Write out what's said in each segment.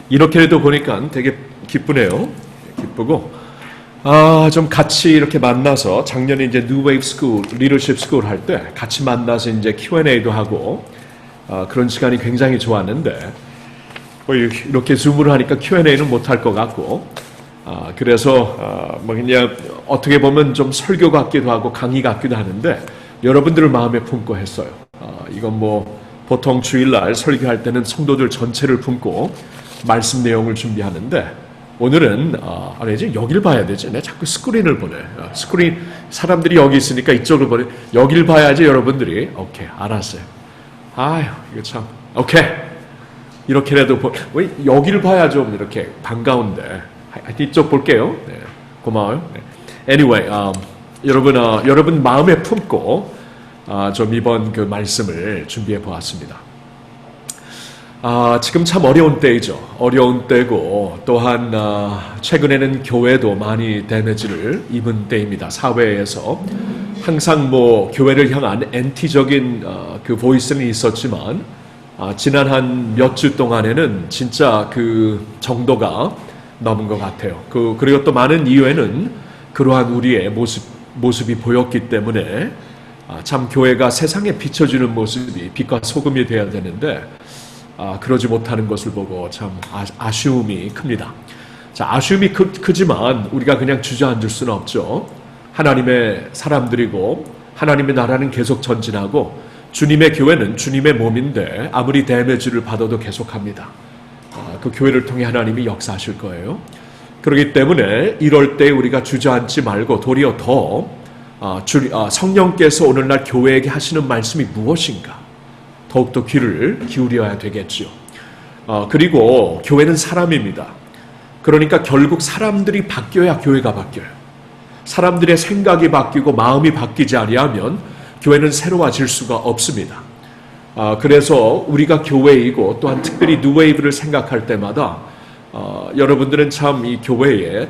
이렇게라도 보니까 되게 기쁘네요. 기쁘고, 좀 같이 이렇게 만나서 작년에 이제 New Wave School, Leadership School 할 때 같이 만나서 이제 Q&A도 하고, 그런 시간이 굉장히 좋았는데, 이렇게 줌으로 하니까 Q&A는 못할 것 같고, 그래서 뭐 그냥 어떻게 보면 좀 설교 같기도 하고 강의 같기도 하는데 여러분들을 마음에 품고 했어요. 이건 뭐 보통 주일날 설교할 때는 성도들 전체를 품고 말씀 내용을 준비하는데 오늘은 아니지 여길 봐야 되지. 내가 자꾸 스크린을 보내. 스크린 사람들이 여기 있으니까 이쪽을 보내. 여길 봐야지 여러분들이. 오케이, 알았어요. 아유, 이거 참. 오케이. 이렇게라도 여기를 봐야 좀 이렇게 반가운데. 이쪽 볼게요. 네, 고마워요. 네. Anyway, 여러분 마음에 품고 좀 이번 그 말씀을 준비해 보았습니다. 지금 참 어려운 때이죠. 어려운 때고 또한 최근에는 교회도 많이 데미지를 입은 때입니다. 사회에서 항상 뭐 교회를 향한 엔티적인 그 보이스는 있었지만 지난 한 몇 주 동안에는 진짜 그 정도가 넘은 것 같아요. 그리고 또 많은 이유에는 그러한 우리의 모습이 보였기 때문에 참 교회가 세상에 비춰주는 모습이 빛과 소금이 되어야 되는데 그러지 못하는 것을 보고 참 아쉬움이 큽니다. 자, 아쉬움이 크지만 우리가 그냥 주저앉을 수는 없죠. 하나님의 사람들이고 하나님의 나라는 계속 전진하고 주님의 교회는 주님의 몸인데 아무리 데미지를 받아도 계속합니다. 그 교회를 통해 하나님이 역사하실 거예요. 그렇기 때문에 이럴 때 우리가 주저앉지 말고 도리어 더 성령께서 오늘날 교회에게 하시는 말씀이 무엇인가 더욱더 귀를 기울여야 되겠죠. 그리고 교회는 사람입니다. 그러니까 결국 사람들이 바뀌어야 교회가 바뀌어요. 사람들의 생각이 바뀌고 마음이 바뀌지 아니하면 교회는 새로워질 수가 없습니다. 그래서 우리가 교회이고 또한 특별히 뉴웨이브를 생각할 때마다 여러분들은 참 이 교회의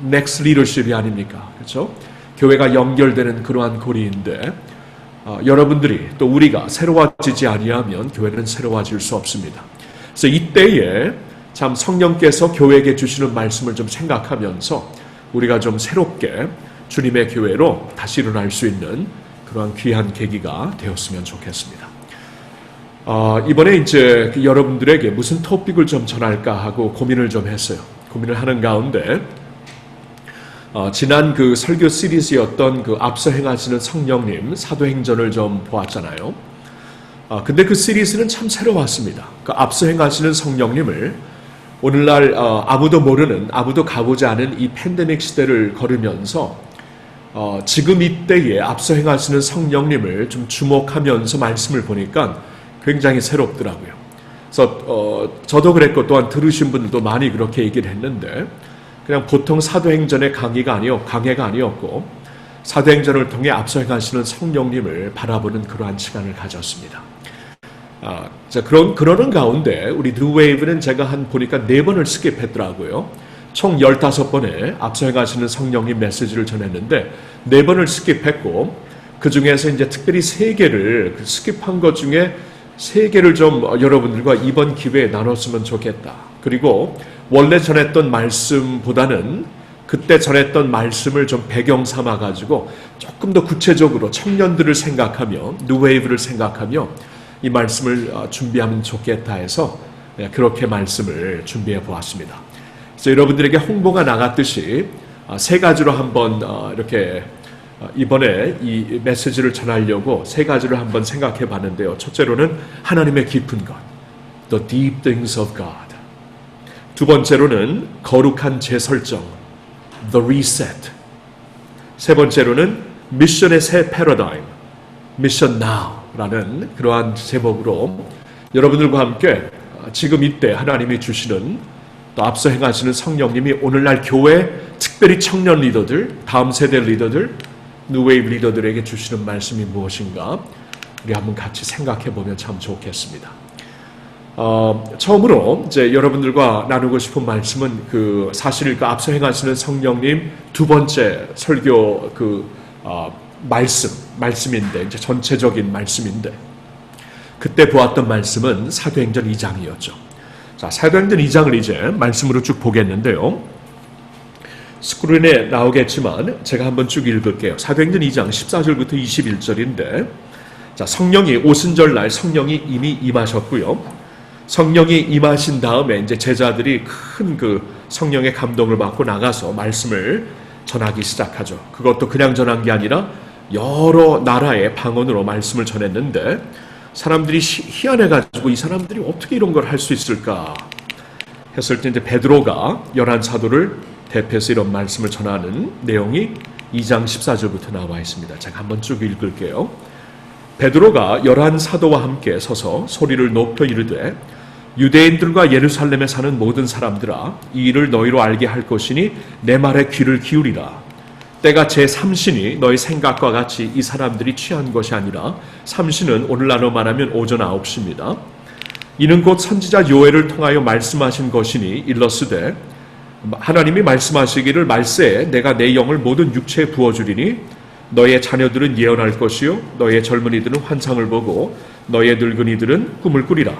넥스트 리더십이 아닙니까? 그렇죠? 교회가 연결되는 그러한 고리인데 여러분들이 또 우리가 새로워지지 아니하면 교회는 새로워질 수 없습니다. 그래서 이때에 참 성령께서 교회에게 주시는 말씀을 좀 생각하면서 우리가 좀 새롭게 주님의 교회로 다시 일어날 수 있는 그러한 귀한 계기가 되었으면 좋겠습니다. 이번에 이제 여러분들에게 무슨 토픽을 좀 전할까 하고 고민을 좀 했어요. 고민을 하는 가운데 지난 그 설교 시리즈였던 그 앞서 행하시는 성령님 사도행전을 좀 보았잖아요. 근데 그 시리즈는 참 새로웠습니다. 그 앞서 행하시는 성령님을 오늘날 아무도 모르는 아무도 가보지 않은 이 팬데믹 시대를 걸으면서 지금 이때에 앞서 행하시는 성령님을 좀 주목하면서 말씀을 보니까 굉장히 새롭더라고요. 그래서 저도 그랬고 또한 들으신 분들도 많이 그렇게 얘기를 했는데 그냥 보통 사도행전의 강의가 아니었고 사도행전을 통해 앞서 행하시는 성령님을 바라보는 그러한 시간을 가졌습니다. 자, 그러는 가운데 우리 뉴웨이브는 제가 보니까 4번을 스킵했더라고요. 총 15번의 앞서 행하시는 성령님 메시지를 전했는데 4번을 스킵했고 그 중에서 이제 특별히 3개를 스킵한 것 중에 3개를 좀 여러분들과 이번 기회에 나눴으면 좋겠다. 그리고 원래 전했던 말씀보다는 그때 전했던 말씀을 좀 배경 삼아가지고 조금 더 구체적으로 청년들을 생각하며 뉴웨이브를 생각하며 이 말씀을 준비하면 좋겠다 해서 그렇게 말씀을 준비해 보았습니다. 그래서 여러분들에게 홍보가 나갔듯이 3가지로 한번 이렇게 이번에 이 메시지를 전하려고 3가지를 한번 생각해 봤는데요. 첫째로는 하나님의 깊은 것, the deep things of God. 두 번째로는 거룩한 재설정, the reset. 세 번째로는 미션의 새 패러다임, mission now라는 그러한 제목으로 여러분들과 함께 지금 이때 하나님이 주시는 또 앞서 행하시는 성령님이 오늘날 교회 특별히 청년 리더들, 다음 세대 리더들, 뉴웨이브 리더들에게 주시는 말씀이 무엇인가 우리 한번 같이 생각해 보면 참 좋겠습니다. 처음으로 이제 여러분들과 나누고 싶은 말씀은 사실 앞서 행하시는 성령님 2번째 설교 말씀인데 이제 전체적인 말씀인데 그때 보았던 말씀은 사도행전 2장이었죠. 자, 사도행전 2장을 이제 말씀으로 쭉 보겠는데요. 스크린에 나오겠지만 제가 한번 쭉 읽을게요. 사도행전 2장 14절부터 21절인데, 자, 성령이 오순절날 성령이 이미 임하셨고요. 성령이 임하신 다음에 이제 제자들이 큰 그 성령의 감동을 받고 나가서 말씀을 전하기 시작하죠. 그것도 그냥 전한 게 아니라 여러 나라의 방언으로 말씀을 전했는데, 사람들이 희한해가지고 이 사람들이 어떻게 이런 걸 할 수 있을까 했을 때 이제 베드로가 11사도를 대표해서 이런 말씀을 전하는 내용이 2장 14절부터 나와 있습니다. 제가 한번 쭉 읽을게요. 베드로가 11사도와 함께 서서 소리를 높여 이르되, 유대인들과 예루살렘에 사는 모든 사람들아, 이 일을 너희로 알게 할 것이니 내 말에 귀를 기울이라. 때가 제3신이 너희 생각과 같이 이 사람들이 취한 것이 아니라, 3신은 오늘날로 말하면 오전 9시입니다. 이는 곧 선지자 요엘을 통하여 말씀하신 것이니 일러스되, 하나님이 말씀하시기를 말세에 내가 내 영을 모든 육체에 부어주리니 너의 자녀들은 예언할 것이요 너의 젊은이들은 환상을 보고 너의 늙은이들은 꿈을 꾸리라.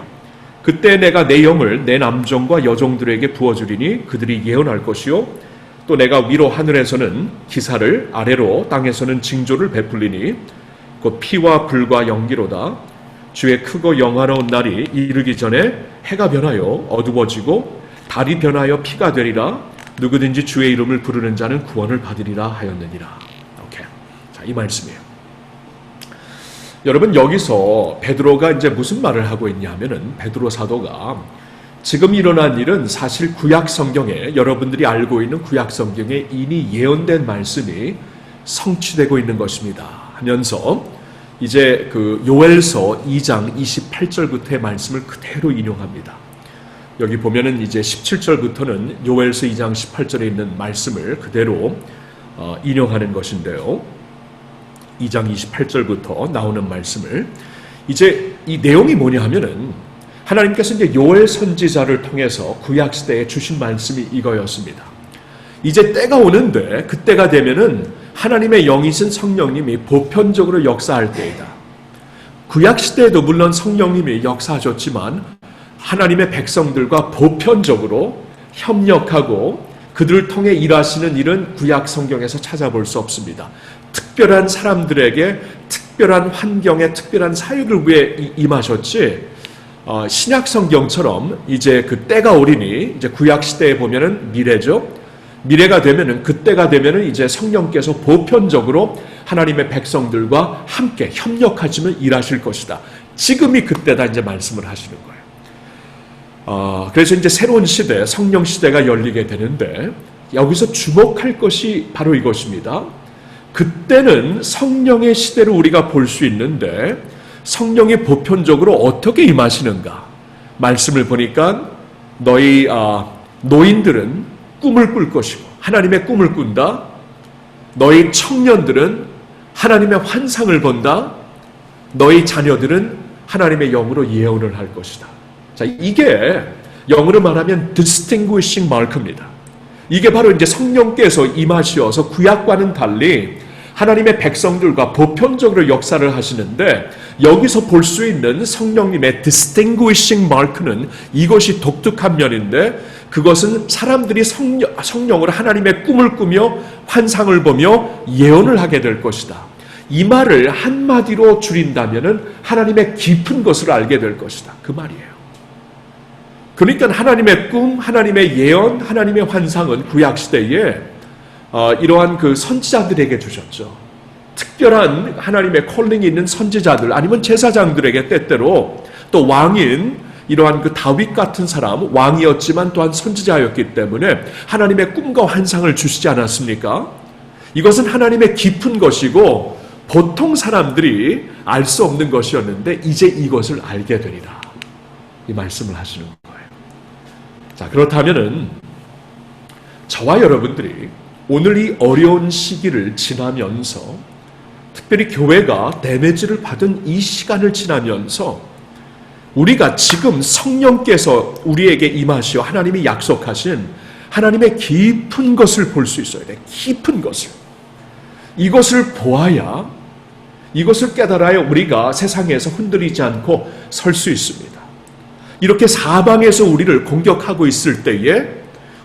그때 내가 내 영을 내 남종과 여종들에게 부어주리니 그들이 예언할 것이요 또 내가 위로 하늘에서는 기사를, 아래로 땅에서는 징조를 베풀리니 곧 피와 불과 연기로다. 주의 크고 영화로운 날이 이르기 전에 해가 변하여 어두워지고 달이 변하여 피가 되리라. 누구든지 주의 이름을 부르는 자는 구원을 받으리라 하였느니라. 오케이. 자, 이 말씀이에요. 여러분, 여기서 베드로가 이제 무슨 말을 하고 있냐 하면은, 베드로 사도가 지금 일어난 일은 사실 구약 성경에, 여러분들이 알고 있는 구약 성경에 이미 예언된 말씀이 성취되고 있는 것입니다 하면서 이제 그 요엘서 2장 28절부터의 말씀을 그대로 인용합니다. 여기 보면은 이제 17절부터는 요엘서 2장 18절에 있는 말씀을 그대로 인용하는 것인데요. 2장 28절부터 나오는 말씀을, 이제 이 내용이 뭐냐 하면은, 하나님께서 이제 요엘 선지자를 통해서 구약 시대에 주신 말씀이 이거였습니다. 이제 때가 오는데 그때가 되면은 하나님의 영이신 성령님이 보편적으로 역사할 때이다. 구약 시대에도 물론 성령님이 역사하셨지만 하나님의 백성들과 보편적으로 협력하고 그들을 통해 일하시는 일은 구약 성경에서 찾아볼 수 없습니다. 특별한 사람들에게 특별한 환경에 특별한 사역을 위해 임하셨지, 신약 성경처럼 이제 그 때가 오리니, 이제 구약 시대에 보면은 미래죠. 미래가 되면은, 그때가 되면은 이제 성령께서 보편적으로 하나님의 백성들과 함께 협력하시며 일하실 것이다. 지금이 그때다 이제 말씀을 하시는 거예요. 그래서 이제 새로운 시대, 성령 시대가 열리게 되는데, 여기서 주목할 것이 바로 이것입니다. 그때는 성령의 시대를 우리가 볼 수 있는데, 성령이 보편적으로 어떻게 임하시는가? 말씀을 보니까 너희 노인들은 꿈을 꿀 것이고 하나님의 꿈을 꾼다. 너희 청년들은 하나님의 환상을 본다. 너희 자녀들은 하나님의 영으로 예언을 할 것이다. 자, 이게 영어로 말하면 distinguishing mark입니다. 이게 바로 이제 성령께서 임하시어서 구약과는 달리 하나님의 백성들과 보편적으로 역사를 하시는데, 여기서 볼 수 있는 성령님의 distinguishing mark는 이것이 독특한 면인데, 그것은 사람들이 성령으로 하나님의 꿈을 꾸며 환상을 보며 예언을 하게 될 것이다. 이 말을 한마디로 줄인다면은 하나님의 깊은 것을 알게 될 것이다. 그 말이에요. 그러니까 하나님의 꿈, 하나님의 예언, 하나님의 환상은 구약시대에 이러한 그 선지자들에게 주셨죠. 특별한 하나님의 콜링이 있는 선지자들, 아니면 제사장들에게 때때로, 또 왕인 이러한 그 다윗 같은 사람, 왕이었지만 또한 선지자였기 때문에 하나님의 꿈과 환상을 주시지 않았습니까? 이것은 하나님의 깊은 것이고 보통 사람들이 알 수 없는 것이었는데 이제 이것을 알게 되리라, 이 말씀을 하시는 거예요. 자, 그렇다면은 저와 여러분들이 오늘 이 어려운 시기를 지나면서, 특별히 교회가 데미지를 받은 이 시간을 지나면서 우리가 지금 성령께서 우리에게 임하시어 하나님이 약속하신 하나님의 깊은 것을 볼 수 있어야 돼. 깊은 것을. 이것을 보아야, 이것을 깨달아야 우리가 세상에서 흔들리지 않고 설 수 있습니다. 이렇게 사방에서 우리를 공격하고 있을 때에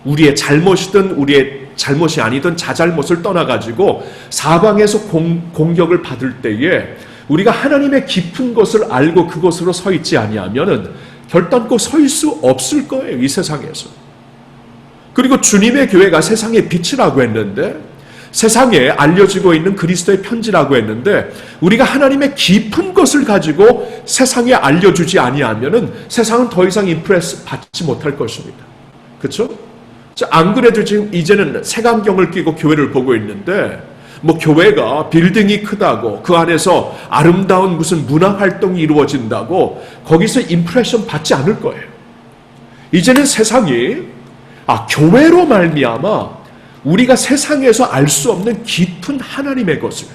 우리의 잘못이든 우리의 잘못이 아니든 자잘못을 떠나가지고 사방에서 공격을 받을 때에 우리가 하나님의 깊은 것을 알고 그것으로 서 있지 아니하면은 결단코 설 수 없을 거예요, 이 세상에서. 그리고 주님의 교회가 세상의 빛이라고 했는데, 세상에 알려지고 있는 그리스도의 편지라고 했는데, 우리가 하나님의 깊은 것을 가지고 세상에 알려주지 아니하면은 세상은 더 이상 임프레스 받지 못할 것입니다. 그렇죠? 안 그래도 지금 이제는 색안경을 끼고 교회를 보고 있는데, 뭐 교회가 빌딩이 크다고 그 안에서 아름다운 무슨 문화 활동이 이루어진다고 거기서 임프레션 받지 않을 거예요. 이제는 세상이 교회로 말미암아 우리가 세상에서 알 수 없는 깊은 하나님의 것을,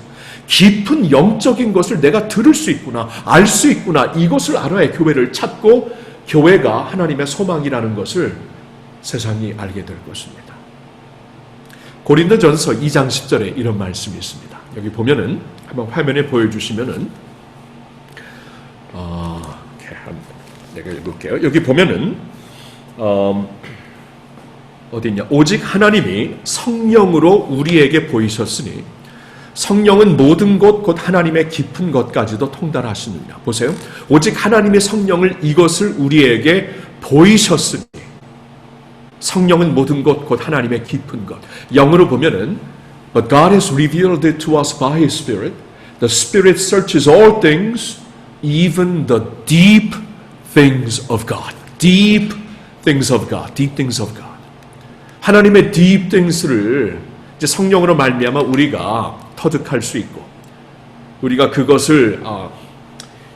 깊은 영적인 것을 내가 들을 수 있구나, 알 수 있구나, 이것을 알아야 교회를 찾고 교회가 하나님의 소망이라는 것을 세상이 알게 될 것입니다. 고린도전서 2장 10절에 이런 말씀이 있습니다. 여기 보면은 한번 화면에 보여주시면은 내가 읽을게요. 여기 보면은 어디냐? 오직 하나님이 성령으로 우리에게 보이셨으니 성령은 모든 것 곧 하나님의 깊은 것까지도 통달하시느냐. 보세요. 오직 하나님의 성령을 이것을 우리에게 보이셨으니 성령은 모든 것 곧 하나님의 깊은 것. 영어로 보면은 But God has revealed it to us by His Spirit. The Spirit searches all things, even the deep things of God. Deep things of God. Deep things of God. 하나님의 deep things를 이제 성령으로 말미암아 우리가 터득할 수 있고, 우리가 그것을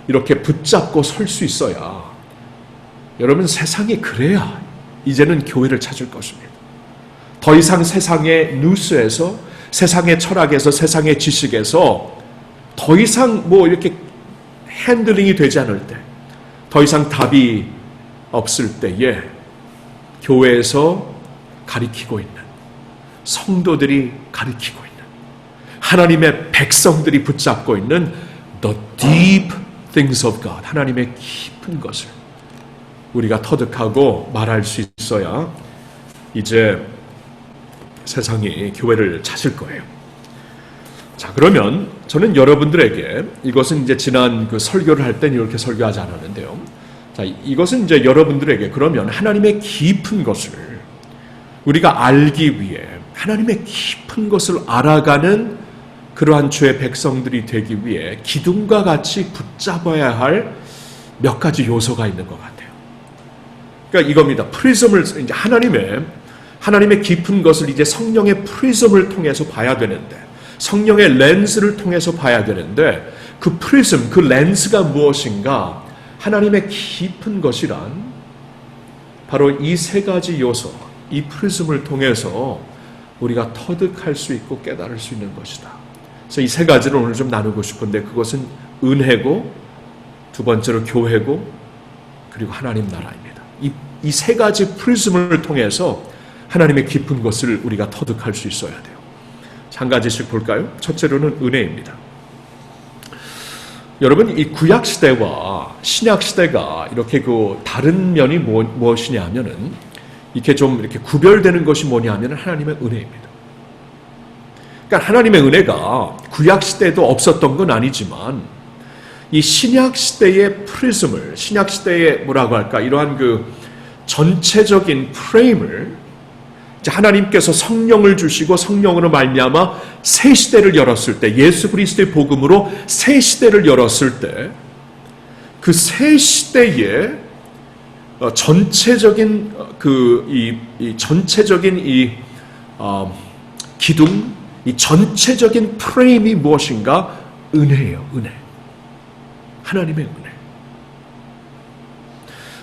이렇게 붙잡고 설 수 있어야, 여러분 세상이 그래야 이제는 교회를 찾을 것입니다. 더 이상 세상의 뉴스에서, 세상의 철학에서, 세상의 지식에서 더 이상 뭐 이렇게 핸들링이 되지 않을 때, 더 이상 답이 없을 때에 교회에서 가리키고 있는, 성도들이 가리키고 있는, 하나님의 백성들이 붙잡고 있는 the deep things of God, 하나님의 깊은 것을 우리가 터득하고 말할 수 있어야 이제 세상이 교회를 찾을 거예요. 자, 그러면 저는 여러분들에게, 이것은 이제 지난 그 설교를 할 때는 이렇게 설교하지 않았는데요. 자, 이것은 이제 여러분들에게 그러면 하나님의 깊은 것을 우리가 알기 위해, 하나님의 깊은 것을 알아가는 그러한 주의 백성들이 되기 위해 기둥과 같이 붙잡아야 할 몇 가지 요소가 있는 것 같아요. 그러니까 이겁니다. 프리즘을, 이제 하나님의 깊은 것을 이제 성령의 프리즘을 통해서 봐야 되는데, 성령의 렌즈를 통해서 봐야 되는데, 그 프리즘, 그 렌즈가 무엇인가? 하나님의 깊은 것이란 바로 이 세 가지 요소, 이 프리즘을 통해서 우리가 터득할 수 있고 깨달을 수 있는 것이다. 그래서 이 세 가지를 오늘 좀 나누고 싶은데, 그것은 은혜고, 두 번째로 교회고, 그리고 하나님 나라입니다. 이 세 가지 프리즘을 통해서 하나님의 깊은 것을 우리가 터득할 수 있어야 돼요. 한 가지씩 볼까요? 첫째로는 은혜입니다. 여러분, 이 구약 시대와 신약 시대가 이렇게 그 다른 면이 무엇이냐 하면은, 이렇게 좀 이렇게 구별되는 것이 뭐냐 하면은 하나님의 은혜입니다. 그러니까 하나님의 은혜가 구약 시대에도 없었던 건 아니지만, 이 신약 시대의 프리즘을, 신약 시대의 뭐라고 할까, 이러한 그 전체적인 프레임을 하나님께서 성령을 주시고 성령으로 말미암아 새 시대를 열었을 때, 예수 그리스도의 복음으로 새 시대를 열었을 때, 그 새 시대의 전체적인 기둥, 이 전체적인 프레임이 무엇인가? 은혜예요, 은혜. 하나님의 은혜.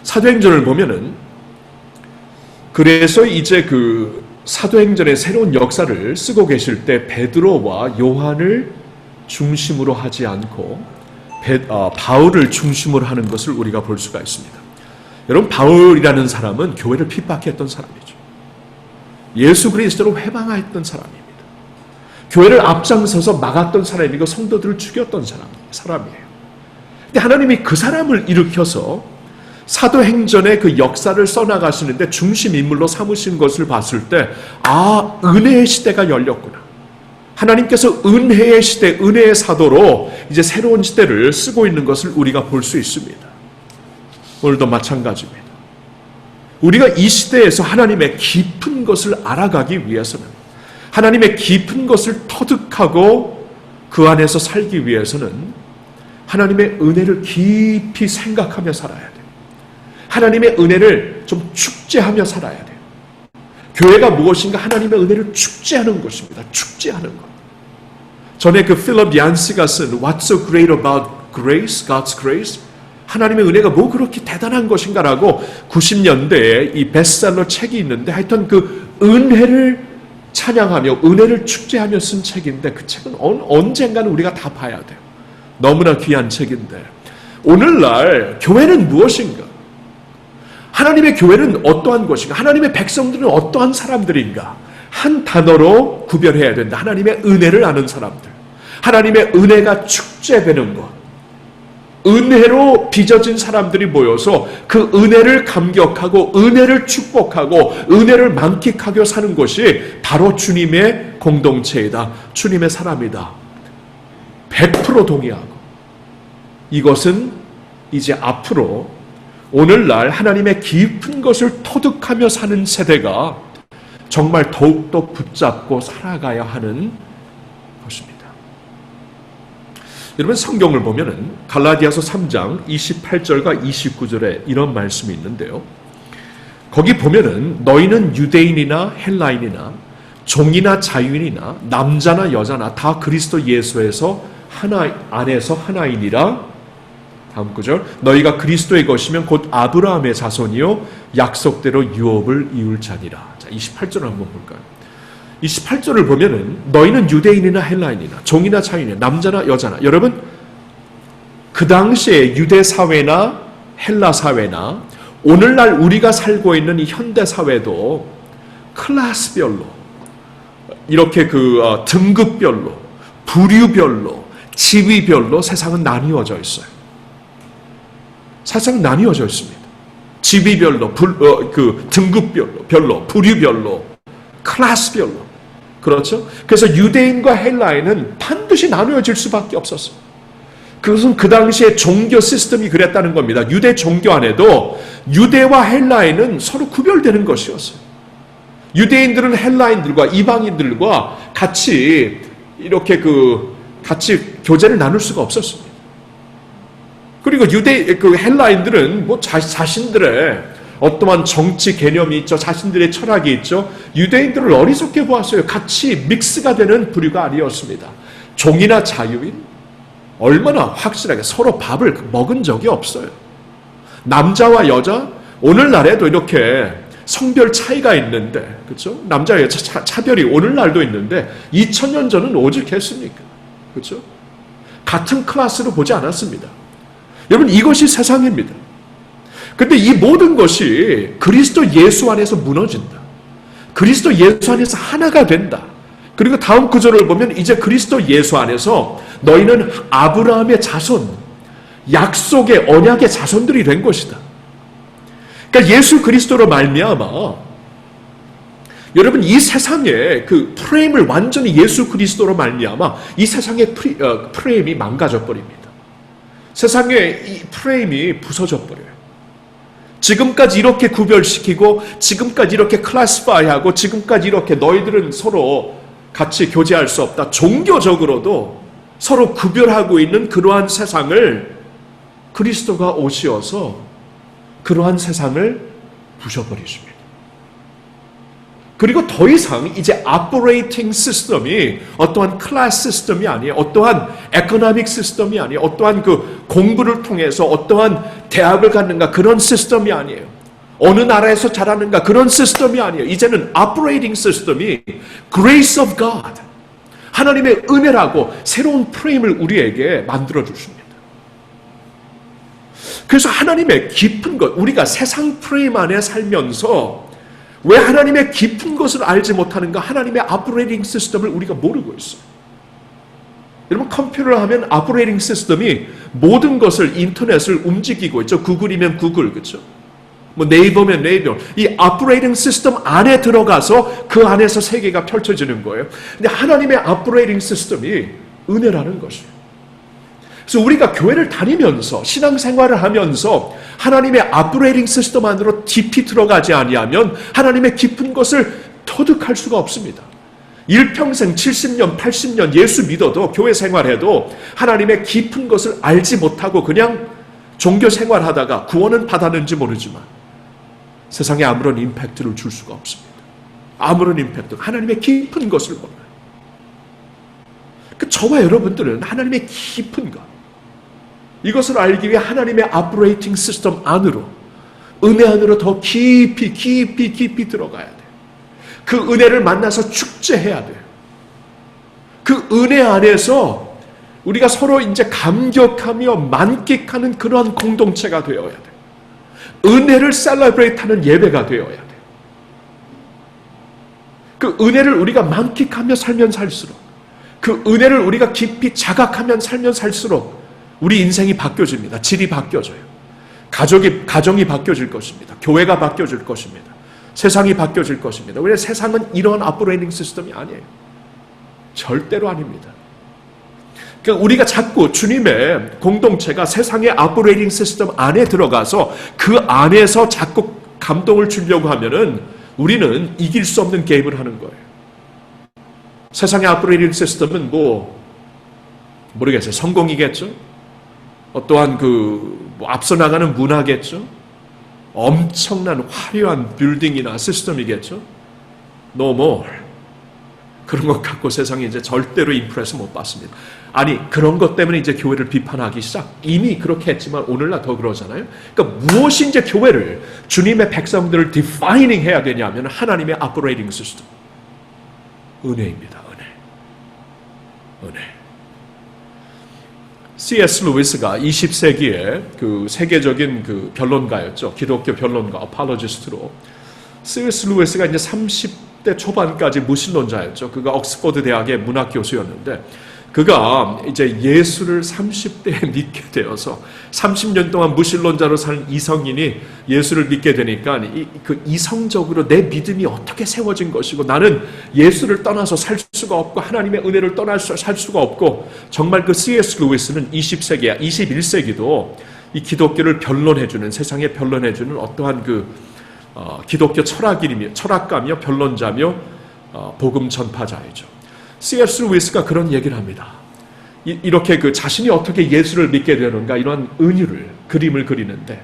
사도행전을 보면은, 그래서 이제 그 사도행전의 새로운 역사를 쓰고 계실 때 베드로와 요한을 중심으로 하지 않고 바울을 중심으로 하는 것을 우리가 볼 수가 있습니다. 여러분, 바울이라는 사람은 교회를 핍박했던 사람이죠. 예수 그리스도로 회방했던 사람입니다. 교회를 앞장서서 막았던 사람이고 성도들을 죽였던 사람이에요. 근데 하나님이 그 사람을 일으켜서 사도행전의 그 역사를 써나가시는데 중심 인물로 삼으신 것을 봤을 때, 아, 은혜의 시대가 열렸구나. 하나님께서 은혜의 시대, 은혜의 사도로 이제 새로운 시대를 쓰고 있는 것을 우리가 볼 수 있습니다. 오늘도 마찬가지입니다. 우리가 이 시대에서 하나님의 깊은 것을 알아가기 위해서는, 하나님의 깊은 것을 터득하고 그 안에서 살기 위해서는 하나님의 은혜를 깊이 생각하며 살아야 돼요. 하나님의 은혜를 좀 축제하며 살아야 돼요. 교회가 무엇인가? 하나님의 은혜를 축제하는 것입니다. 축제하는 것. 전에 그 필립 얀스가 쓴 What's so great about grace, God's grace? 하나님의 은혜가 뭐 그렇게 대단한 것인가라고 90년대에 이 베스트셀러 책이 있는데, 하여튼 그 은혜를 찬양하며 은혜를 축제하며 쓴 책인데, 그 책은 언젠가는 우리가 다 봐야 돼요. 너무나 귀한 책인데, 오늘날 교회는 무엇인가? 하나님의 교회는 어떠한 것인가? 하나님의 백성들은 어떠한 사람들인가? 한 단어로 구별해야 된다. 하나님의 은혜를 아는 사람들. 하나님의 은혜가 축제되는 것. 은혜로 빚어진 사람들이 모여서 그 은혜를 감격하고 은혜를 축복하고 은혜를 만끽하며 사는 것이 바로 주님의 공동체이다. 주님의 사람이다. 100% 동의하고, 이것은 이제 앞으로 오늘날 하나님의 깊은 것을 터득하며 사는 세대가 정말 더욱더 붙잡고 살아가야 하는 것입니다. 여러분, 성경을 보면은 갈라디아서 3장 28절과 29절에 이런 말씀이 있는데요. 거기 보면은 너희는 유대인이나 헬라인이나 종이나 자유인이나 남자나 여자나 다 그리스도 예수에서 하나 안에서 하나이니라. 다음 구절. 너희가 그리스도의 것이면 곧 아브라함의 자손이요 약속대로 유업을 이을 자니라. 자, 28절을 한번 볼까요? 28절을 보면은 너희는 유대인이나 헬라인이나 종이나 자유인이나 남자나 여자나. 여러분, 그 당시에 유대 사회나 헬라 사회나 오늘날 우리가 살고 있는 이 현대 사회도 클래스별로, 이렇게 등급별로, 부류별로, 지위별로 세상은 나뉘어져 있어요. 세상은 나뉘어져 있습니다. 지위별로, 등급별로, 부류별로, 클래스별로. 그렇죠? 그래서 유대인과 헬라인은 반드시 나누어질 수밖에 없었어요. 그것은 그 당시에 종교 시스템이 그랬다는 겁니다. 유대 종교 안에도 유대와 헬라인은 서로 구별되는 것이었어요. 유대인들은 헬라인들과 이방인들과 같이 이렇게 같이 교제를 나눌 수가 없었습니다. 그리고 헬라인들은 자신들의 어떠한 정치 개념이 있죠. 자신들의 철학이 있죠. 유대인들을 어리석게 보았어요. 같이 믹스가 되는 부류가 아니었습니다. 종이나 자유인, 얼마나 확실하게 서로 밥을 먹은 적이 없어요. 남자와 여자, 오늘날에도 이렇게 성별 차이가 있는데, 그렇죠? 남자 여자 차별이 오늘날도 있는데 2000년 전은 오죽했습니까? 그렇죠? 같은 클래스로 보지 않았습니다. 여러분, 이것이 세상입니다. 근데 이 모든 것이 그리스도 예수 안에서 무너진다. 그리스도 예수 안에서 하나가 된다. 그리고 다음 구절을 보면 이제 그리스도 예수 안에서 너희는 아브라함의 자손, 약속의 언약의 자손들이 된 것이다. 그러니까 예수 그리스도로 말미암아 여러분, 이 세상의 그 프레임을 완전히 예수 그리스도로 말미암아 이 세상의 프레임이 망가져 버립니다. 세상의 이 프레임이 부서져 버려요. 지금까지 이렇게 구별시키고, 지금까지 이렇게 클래시파이하고, 지금까지 이렇게 너희들은 서로 같이 교제할 수 없다. 종교적으로도 서로 구별하고 있는 그러한 세상을 그리스도가 오시어서 그러한 세상을 부셔버리십니다. 그리고 더 이상 이제 operating 시스템이 어떠한 클래스 시스템이 아니에요. 어떠한 economic 시스템이 아니에요. 어떠한 공부를 통해서 어떠한 대학을 갖는가 그런 시스템이 아니에요. 어느 나라에서 자라는가 그런 시스템이 아니에요. 이제는 operating 시스템이 grace of God, 하나님의 은혜라고 새로운 프레임을 우리에게 만들어 주십니다. 그래서 하나님의 깊은 것, 우리가 세상 프레임 안에 살면서 왜 하나님의 깊은 것을 알지 못하는가? 하나님의 operating 시스템을 우리가 모르고 있어요. 여러분 컴퓨터를 하면 오퍼레이팅 시스템이 모든 것을 인터넷을 움직이고 있죠. 구글이면 구글, 그렇죠? 뭐 네이버면 네이버. 이 오퍼레이팅 시스템 안에 들어가서 그 안에서 세계가 펼쳐지는 거예요. 근데 하나님의 오퍼레이팅 시스템이 은혜라는 것이에요. 그래서 우리가 교회를 다니면서 신앙생활을 하면서 하나님의 오퍼레이팅 시스템 안으로 깊이 들어가지 아니하면 하나님의 깊은 것을 터득할 수가 없습니다. 일평생 70년, 80년 예수 믿어도 교회 생활해도 하나님의 깊은 것을 알지 못하고 그냥 종교 생활하다가 구원은 받았는지 모르지만 세상에 아무런 임팩트를 줄 수가 없습니다. 아무런 임팩트, 하나님의 깊은 것을 몰라요. 저와 여러분들은 하나님의 깊은 것, 이것을 알기 위해 하나님의 오퍼레이팅 시스템 안으로, 은혜 안으로 더 깊이 들어가야 돼요. 그 은혜를 만나서 축제해야 돼요. 그 은혜 안에서 우리가 서로 이제 감격하며 만끽하는 그러한 공동체가 되어야 돼요. 은혜를 셀러브레이트하는 예배가 되어야 돼요. 그 은혜를 우리가 만끽하며 살면 살수록, 그 은혜를 우리가 깊이 자각하면 살면 살수록 우리 인생이 바뀌어집니다. 질이 바뀌어져요. 가정이 바뀌어질 것입니다. 교회가 바뀌어질 것입니다. 세상이 바뀌어질 것입니다. 왜냐하면 세상은 이러한 오퍼레이팅 시스템이 아니에요. 절대로 아닙니다. 그러니까 우리가 자꾸 주님의 공동체가 세상의 오퍼레이팅 시스템 안에 들어가서 그 안에서 자꾸 감동을 주려고 하면은 우리는 이길 수 없는 게임을 하는 거예요. 세상의 오퍼레이팅 시스템은 모르겠어요. 성공이겠죠? 또한 앞서 나가는 문화겠죠? 엄청난 화려한 빌딩이나 시스템이겠죠? No more. 그런 것 갖고 세상에 이제 절대로 임프레스 못 받습니다. 아니, 그런 것 때문에 이제 교회를 비판하기 시작. 이미 그렇게 했지만 오늘날 더 그러잖아요. 그러니까 무엇이 이제 교회를, 주님의 백성들을 디파이닝 해야 되냐면 하나님의 오퍼레이팅 시스템. 은혜입니다. 은혜. C.S. 루이스가 20세기에 그 세계적인 그 변론가였죠. 기독교 변론가, 어팔로지스트로. C.S. 루이스가 이제 30대 초반까지 무신론자였죠. 그가 옥스퍼드 대학의 문학 교수였는데, 그가 이제 예수를 30대에 믿게 되어서 30년 동안 무신론자로 산 이성인이 예수를 믿게 되니까 그 이성적으로 내 믿음이 어떻게 세워진 것이고 나는 예수를 떠나서 살 수가 없고 하나님의 은혜를 떠나서 살 수가 없고, 정말 그 C.S. 루이스는 20세기야 21세기도 이 기독교를 변론해주는, 세상에 변론해주는 어떠한 기독교 철학가며 변론자며 복음 전파자이죠. C.S. 루이스가 그런 얘기를 합니다. 이렇게 자신이 어떻게 예수를 믿게 되는가, 이런 그림을 그리는데,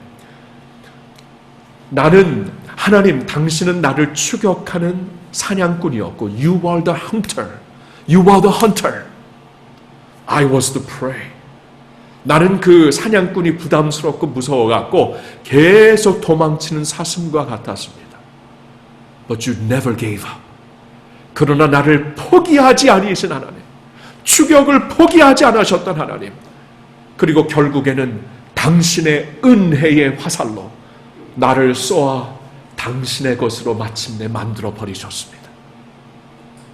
나는, 하나님, 당신은 나를 추격하는 사냥꾼이었고, You were the hunter. You were the hunter. I was the prey. 나는 그 사냥꾼이 부담스럽고 무서워갖고 계속 도망치는 사슴과 같았습니다. But you never gave up. 그러나 나를 포기하지 아니하신 하나님, 추격을 포기하지 않으셨던 하나님, 그리고 결국에는 당신의 은혜의 화살로 나를 쏘아 당신의 것으로 마침내 만들어 버리셨습니다.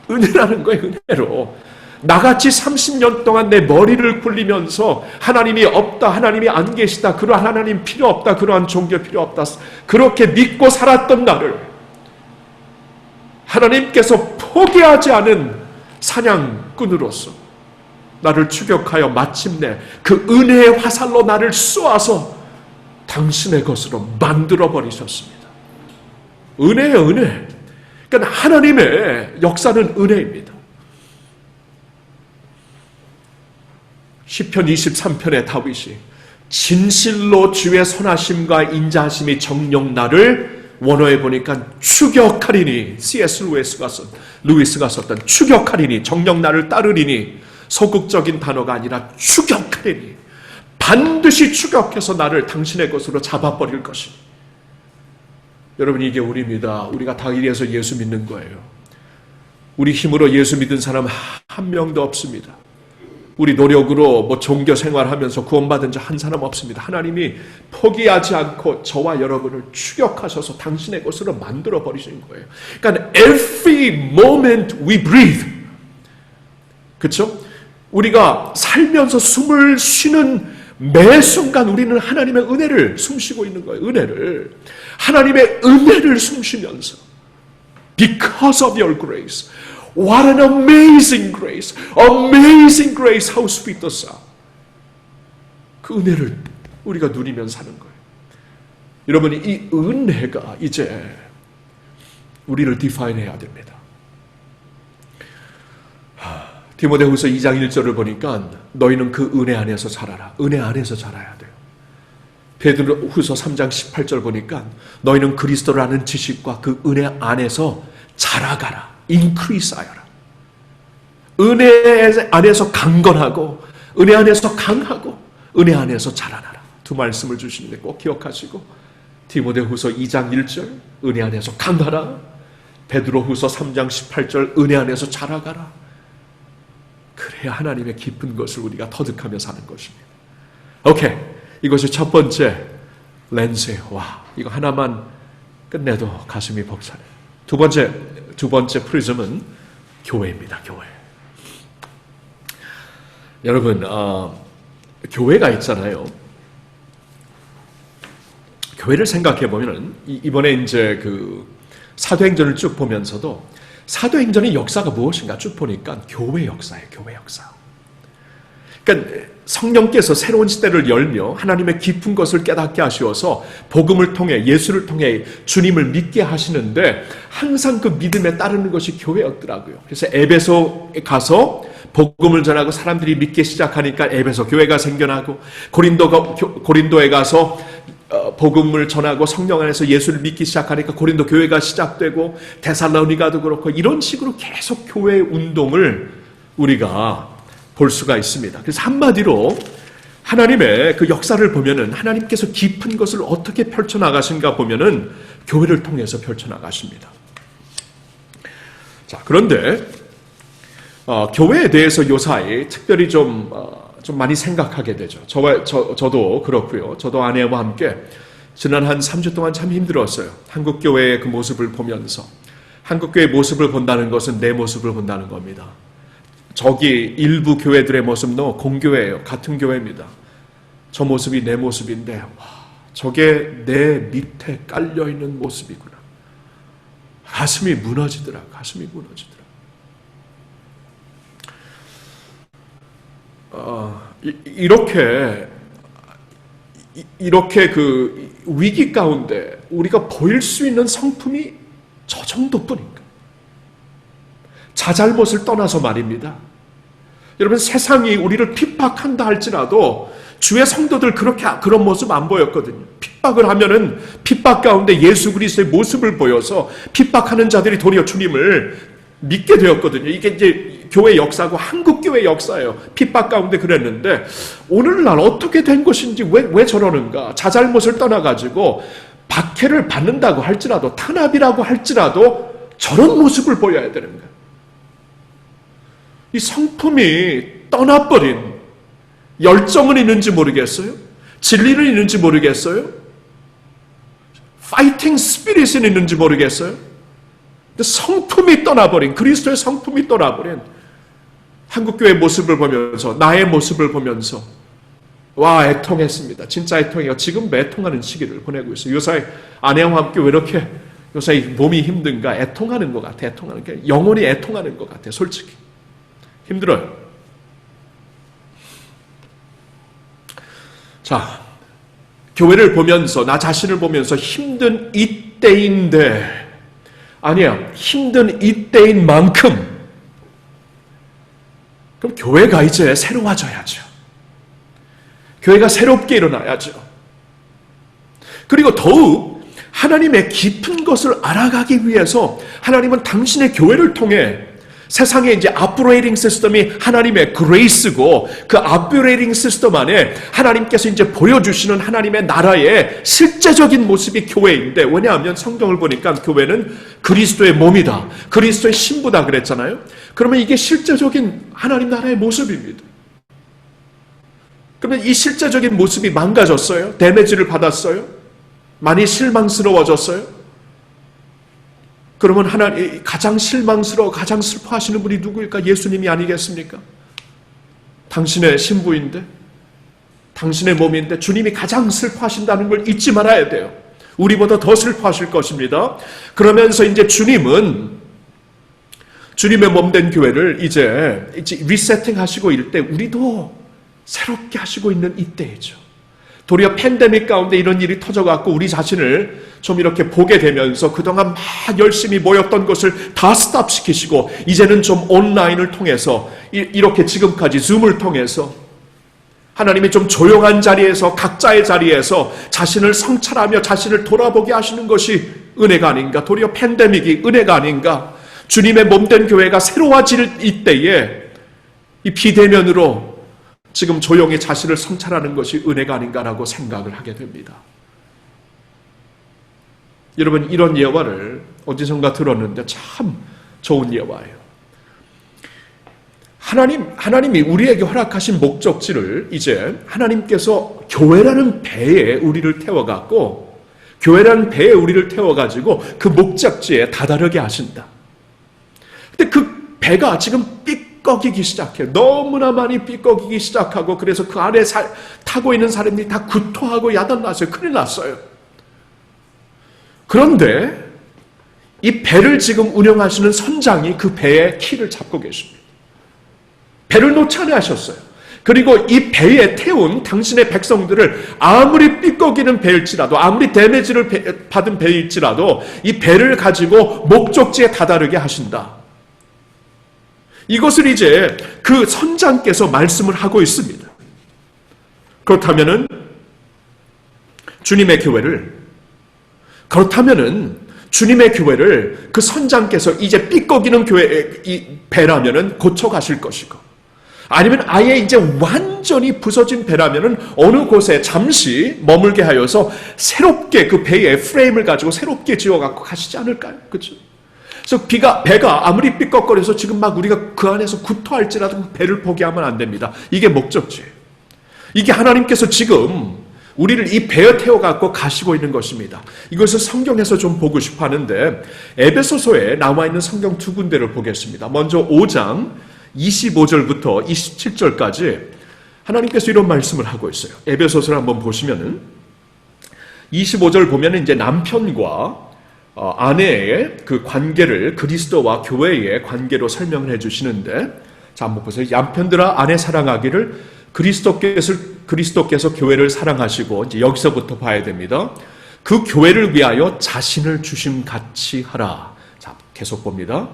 은혜라는 거예요. 은혜로 나같이 30년 동안 내 머리를 굴리면서 하나님이 없다, 하나님이 안 계시다, 그러한 하나님 필요 없다, 그러한 종교 필요 없다, 그렇게 믿고 살았던 나를 하나님께서 포기하지 않은 사냥꾼으로서 나를 추격하여 마침내 그 은혜의 화살로 나를 쏘아서 당신의 것으로 만들어 버리셨습니다. 은혜예요, 은혜. 그러니까 하나님의 역사는 은혜입니다. 시편 23편의 다윗이 진실로 주의 선하심과 인자하심이 정녕 나를 원어에 보니까 추격하리니, C.S. 루이스가 썼던 추격하리니, 정녕 나를 따르리니, 소극적인 단어가 아니라 추격하리니, 반드시 추격해서 나를 당신의 것으로 잡아버릴 것이니. 여러분, 이게 우리입니다. 우리가 다 이래서 예수 믿는 거예요. 우리 힘으로 예수 믿은 사람 한 명도 없습니다. 우리 노력으로 종교 생활하면서 구원받은 자 한 사람 없습니다. 하나님이 포기하지 않고 저와 여러분을 추격하셔서 당신의 것으로 만들어 버리신 거예요. 그러니까 every moment we breathe, 그렇죠? 우리가 살면서 숨을 쉬는 매 순간 우리는 하나님의 은혜를 숨쉬고 있는 거예요. 은혜를. 하나님의 은혜를 숨쉬면서 Because of your grace. What an amazing grace. Amazing grace. How sweet the sound. 그 은혜를 우리가 누리면 사는 거예요. 여러분, 이 은혜가 이제 우리를 디파인해야 됩니다. 디모데후서 2장 1절을 보니까 너희는 그 은혜 안에서 자라라. 은혜 안에서 자라야 돼요. 베드로후서 3장 18절 보니까 너희는 그리스도를 아는 지식과 그 은혜 안에서 자라가라. increase 하여라. 은혜 안에서 강건하고 은혜 안에서 강하고 은혜 안에서 자라나라. 두 말씀을 주시는데 꼭 기억하시고 디모데후서 2장 1절 은혜 안에서 강하라. 베드로후서 3장 18절 은혜 안에서 자라가라. 그래야 하나님의 깊은 것을 우리가 터득하며 사는 것입니다. 오케이. 이것이 첫 번째 렌즈예요. 와, 이거 하나만 끝내도 가슴이 벅차네요. 두 번째 프리즘은 교회입니다. 교회. 여러분, 교회가 있잖아요. 교회를 생각해 보면은 이번에 이제 그 사도행전을 쭉 보면서도 사도행전의 역사가 무엇인가 쭉 보니까 교회 역사예요. 교회 역사. 그러니까 성령께서 새로운 시대를 열며 하나님의 깊은 것을 깨닫게 하시어서 복음을 통해 예수를 통해 주님을 믿게 하시는데 항상 그 믿음에 따르는 것이 교회였더라고요. 그래서 에베소에 가서 복음을 전하고 사람들이 믿기 시작하니까 에베소 교회가 생겨나고 고린도에 가서 복음을 전하고 성령 안에서 예수를 믿기 시작하니까 고린도 교회가 시작되고 데살로니가도 그렇고 이런 식으로 계속 교회 운동을 우리가 볼 수가 있습니다. 그래서 한마디로 하나님의 그 역사를 보면은 하나님께서 깊은 것을 어떻게 펼쳐나가신가 보면은 교회를 통해서 펼쳐나가십니다. 자, 그런데 교회에 대해서 요사이 특별히 좀 많이 생각하게 되죠. 저도 그렇고요. 저도 아내와 함께 지난 한 3주 동안 참 힘들었어요. 한국교회의 그 모습을 보면서. 한국교회의 모습을 본다는 것은 내 모습을 본다는 겁니다. 저기 일부 교회들의 모습도 공교회예요. 같은 교회입니다. 저 모습이 내 모습인데 와, 저게 내 밑에 깔려있는 모습이구나. 가슴이 무너지더라. 가슴이 무너지더라. 이렇게 그 위기 가운데 우리가 보일 수 있는 성품이 저 정도뿐인가? 자잘못을 떠나서 말입니다. 여러분, 세상이 우리를 핍박한다 할지라도 주의 성도들 그런 모습 안 보였거든요. 핍박을 하면은 핍박 가운데 예수 그리스도의 모습을 보여서 핍박하는 자들이 도리어 주님을 믿게 되었거든요. 이게 이제 교회 역사고 한국 교회 역사예요. 핍박 가운데 그랬는데 오늘날 어떻게 된 것인지 왜 저러는가? 자잘못을 떠나가지고 박해를 받는다고 할지라도 탄압이라고 할지라도 저런 모습을 보여야 되는 거예요. 이 성품이 떠나버린 열정은 있는지 모르겠어요. 진리는 있는지 모르겠어요. 파이팅 스피릿은 있는지 모르겠어요. 근데 성품이 떠나버린, 그리스도의 성품이 떠나버린 한국교회의 모습을 보면서, 나의 모습을 보면서 와, 애통했습니다. 진짜 애통해요. 지금 애통하는 시기를 보내고 있어요. 요새 아내와 함께 왜 이렇게 요새 몸이 힘든가? 애통하는 것 같아. 애통하는 게 영혼이 애통하는 것 같아. 솔직히 힘들어요. 자, 교회를 보면서 나 자신을 보면서 힘든 이때인데 아니야, 힘든 이때인 만큼 그럼 교회가 이제 새로워져야죠. 교회가 새롭게 일어나야죠. 그리고 더욱 하나님의 깊은 것을 알아가기 위해서 하나님은 당신의 교회를 통해 세상에 이제 오퍼레이팅 시스템이 하나님의 그레이스고 그 오퍼레이팅 시스템 안에 하나님께서 이제 보여주시는 하나님의 나라의 실제적인 모습이 교회인데, 왜냐하면 성경을 보니까 교회는 그리스도의 몸이다, 그리스도의 신부다 그랬잖아요. 그러면 이게 실제적인 하나님 나라의 모습입니다. 그러면 이 실제적인 모습이 망가졌어요? 데미지를 받았어요? 많이 실망스러워졌어요? 그러면 하나님 가장 실망스러워, 가장 슬퍼하시는 분이 누구일까? 예수님이 아니겠습니까? 당신의 신부인데, 당신의 몸인데 주님이 가장 슬퍼하신다는 걸 잊지 말아야 돼요. 우리보다 더 슬퍼하실 것입니다. 그러면서 이제 주님은 주님의 몸된 교회를 이제 리세팅 하시고 이럴 때 우리도 새롭게 하시고 있는 이때이죠. 도리어 팬데믹 가운데 이런 일이 터져갖고 우리 자신을 좀 이렇게 보게 되면서 그동안 막 열심히 모였던 것을 다 스탑시키시고 이제는 좀 온라인을 통해서 이렇게 지금까지 줌을 통해서 하나님이 좀 조용한 자리에서 각자의 자리에서 자신을 성찰하며 자신을 돌아보게 하시는 것이 은혜가 아닌가. 도리어 팬데믹이 은혜가 아닌가. 주님의 몸된 교회가 새로워질 이때에 이 비대면으로 지금 조용히 자신을 성찰하는 것이 은혜가 아닌가라고 생각을 하게 됩니다. 여러분, 이런 예화를 어디선가 들었는데 참 좋은 예화예요. 하나님이 우리에게 허락하신 목적지를 이제 하나님께서 교회라는 배에 우리를 태워갖고 교회라는 배에 우리를 태워가지고 그 목적지에 다다르게 하신다. 근데 그 배가 지금 삐걱이기 시작해요. 너무나 많이 삐걱이기 시작하고 그래서 그 안에 타고 있는 사람들이 다 구토하고 야단났어요. 큰일 났어요. 그런데 이 배를 지금 운영하시는 선장이 그 배의 키를 잡고 계십니다. 배를 놓지 않으셨어요. 그리고 이 배에 태운 당신의 백성들을 아무리 삐걱이는 배일지라도 아무리 데미지를 받은 배일지라도 이 배를 가지고 목적지에 다다르게 하신다. 이것을 이제 그 선장께서 말씀을 하고 있습니다. 그렇다면은 주님의 교회를 그 선장께서 이제 삐걱이는 이 배라면은 고쳐가실 것이고 아니면 아예 이제 완전히 부서진 배라면은 어느 곳에 잠시 머물게 하여서 새롭게 그 배의 프레임을 가지고 새롭게 지어갖고 가시지 않을까요? 그렇죠? 그래서 배가 아무리 삐걱거려서 지금 막 우리가 그 안에서 구토할지라도 배를 포기하면 안 됩니다. 이게 목적지예요. 이게 하나님께서 지금 우리를 이 배에 태워갖고 가시고 있는 것입니다. 이것을 성경에서 좀 보고 싶어 하는데 에베소서에 나와 있는 성경 두 군데를 보겠습니다. 먼저 5장 25절부터 27절까지 하나님께서 이런 말씀을 하고 있어요. 에베소서를 한번 보시면은 25절 보면은 이제 남편과 아내의 그 관계를 그리스도와 교회의 관계로 설명을 해주시는데, 자 한번 보세요. 남편들아 아내 사랑하기를 그리스도께서 교회를 사랑하시고, 이제 여기서부터 봐야 됩니다. 그 교회를 위하여 자신을 주심같이 하라. 자 계속 봅니다.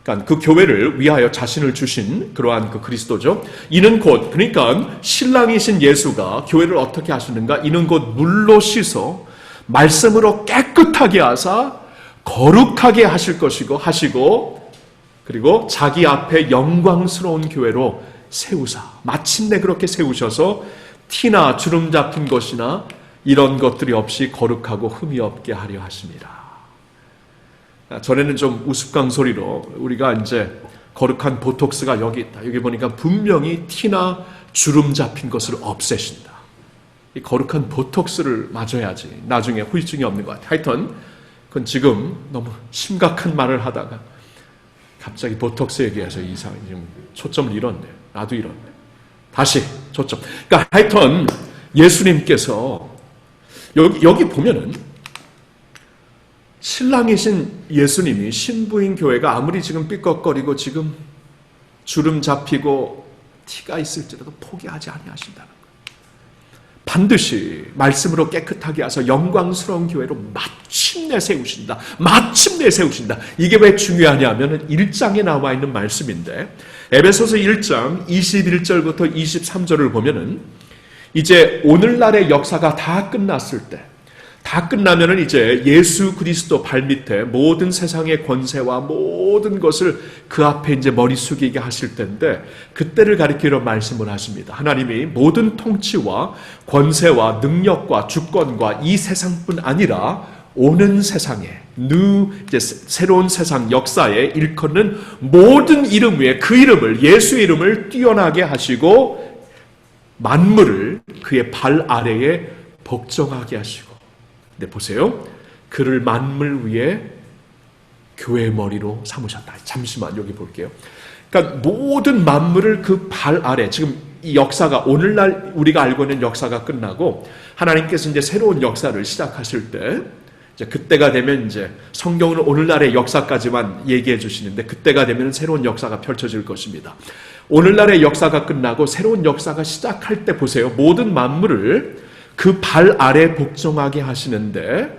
그러니까 그 교회를 위하여 자신을 주신 그러한 그 그리스도죠. 이는 곧, 그러니까 신랑이신 예수가 교회를 어떻게 하시는가? 이는 곧 물로 씻어 말씀으로 깨끗하게 하사 거룩하게 하실 것이고 하시고, 그리고 자기 앞에 영광스러운 교회로 세우사, 마침내 그렇게 세우셔서 티나 주름 잡힌 것이나 이런 것들이 없이 거룩하고 흠이 없게 하려 하십니다. 전에는 좀 우스꽝소리로 우리가 이제 거룩한 보톡스가 여기 있다. 여기 보니까 분명히 티나 주름 잡힌 것을 없애신다. 이 거룩한 보톡스를 맞아야지 나중에 후유증이 없는 것 같아요. 하여튼 그건 지금 너무 심각한 말을 하다가 갑자기 보톡스 얘기해서 이상하게 지금 초점을 잃었네요. 나도 잃었네. 다시 초점. 그러니까 하여튼 예수님께서 여기 보면은 신랑이신 예수님이 신부인 교회가 아무리 지금 삐걱거리고 지금 주름 잡히고 티가 있을지라도 포기하지 아니하신다는 거예요. 반드시 말씀으로 깨끗하게 하셔서 영광스러운 교회로 마침내 세우신다. 마침내 세우신다. 이게 왜 중요하냐면 1장에 나와 있는 말씀인데 에베소서 1장 21절부터 23절을 보면은 이제 오늘날의 역사가 다 끝났을 때, 다 끝나면은 이제 예수 그리스도 발밑에 모든 세상의 권세와 모든 것을 그 앞에 이제 머리 숙이게 하실 때인데, 그때를 가리키려 말씀을 하십니다. 하나님이 모든 통치와 권세와 능력과 주권과 이 세상뿐 아니라 오는 세상에 이제 새로운 세상 역사에 일컫는 모든 이름 위에 그 이름을, 예수의 이름을 뛰어나게 하시고 만물을 그의 발 아래에 복종하게 하시고, 근데 보세요. 그를 만물 위에 교회의 머리로 삼으셨다. 잠시만 여기 볼게요. 그러니까 모든 만물을 그 발 아래, 지금 이 역사가 오늘날 우리가 알고 있는 역사가 끝나고 하나님께서 이제 새로운 역사를 시작하실 때, 이제 그때가 되면 이제 성경은 오늘날의 역사까지만 얘기해 주시는데 그때가 되면 새로운 역사가 펼쳐질 것입니다. 오늘날의 역사가 끝나고 새로운 역사가 시작할 때 보세요. 모든 만물을 그 발 아래 복종하게 하시는데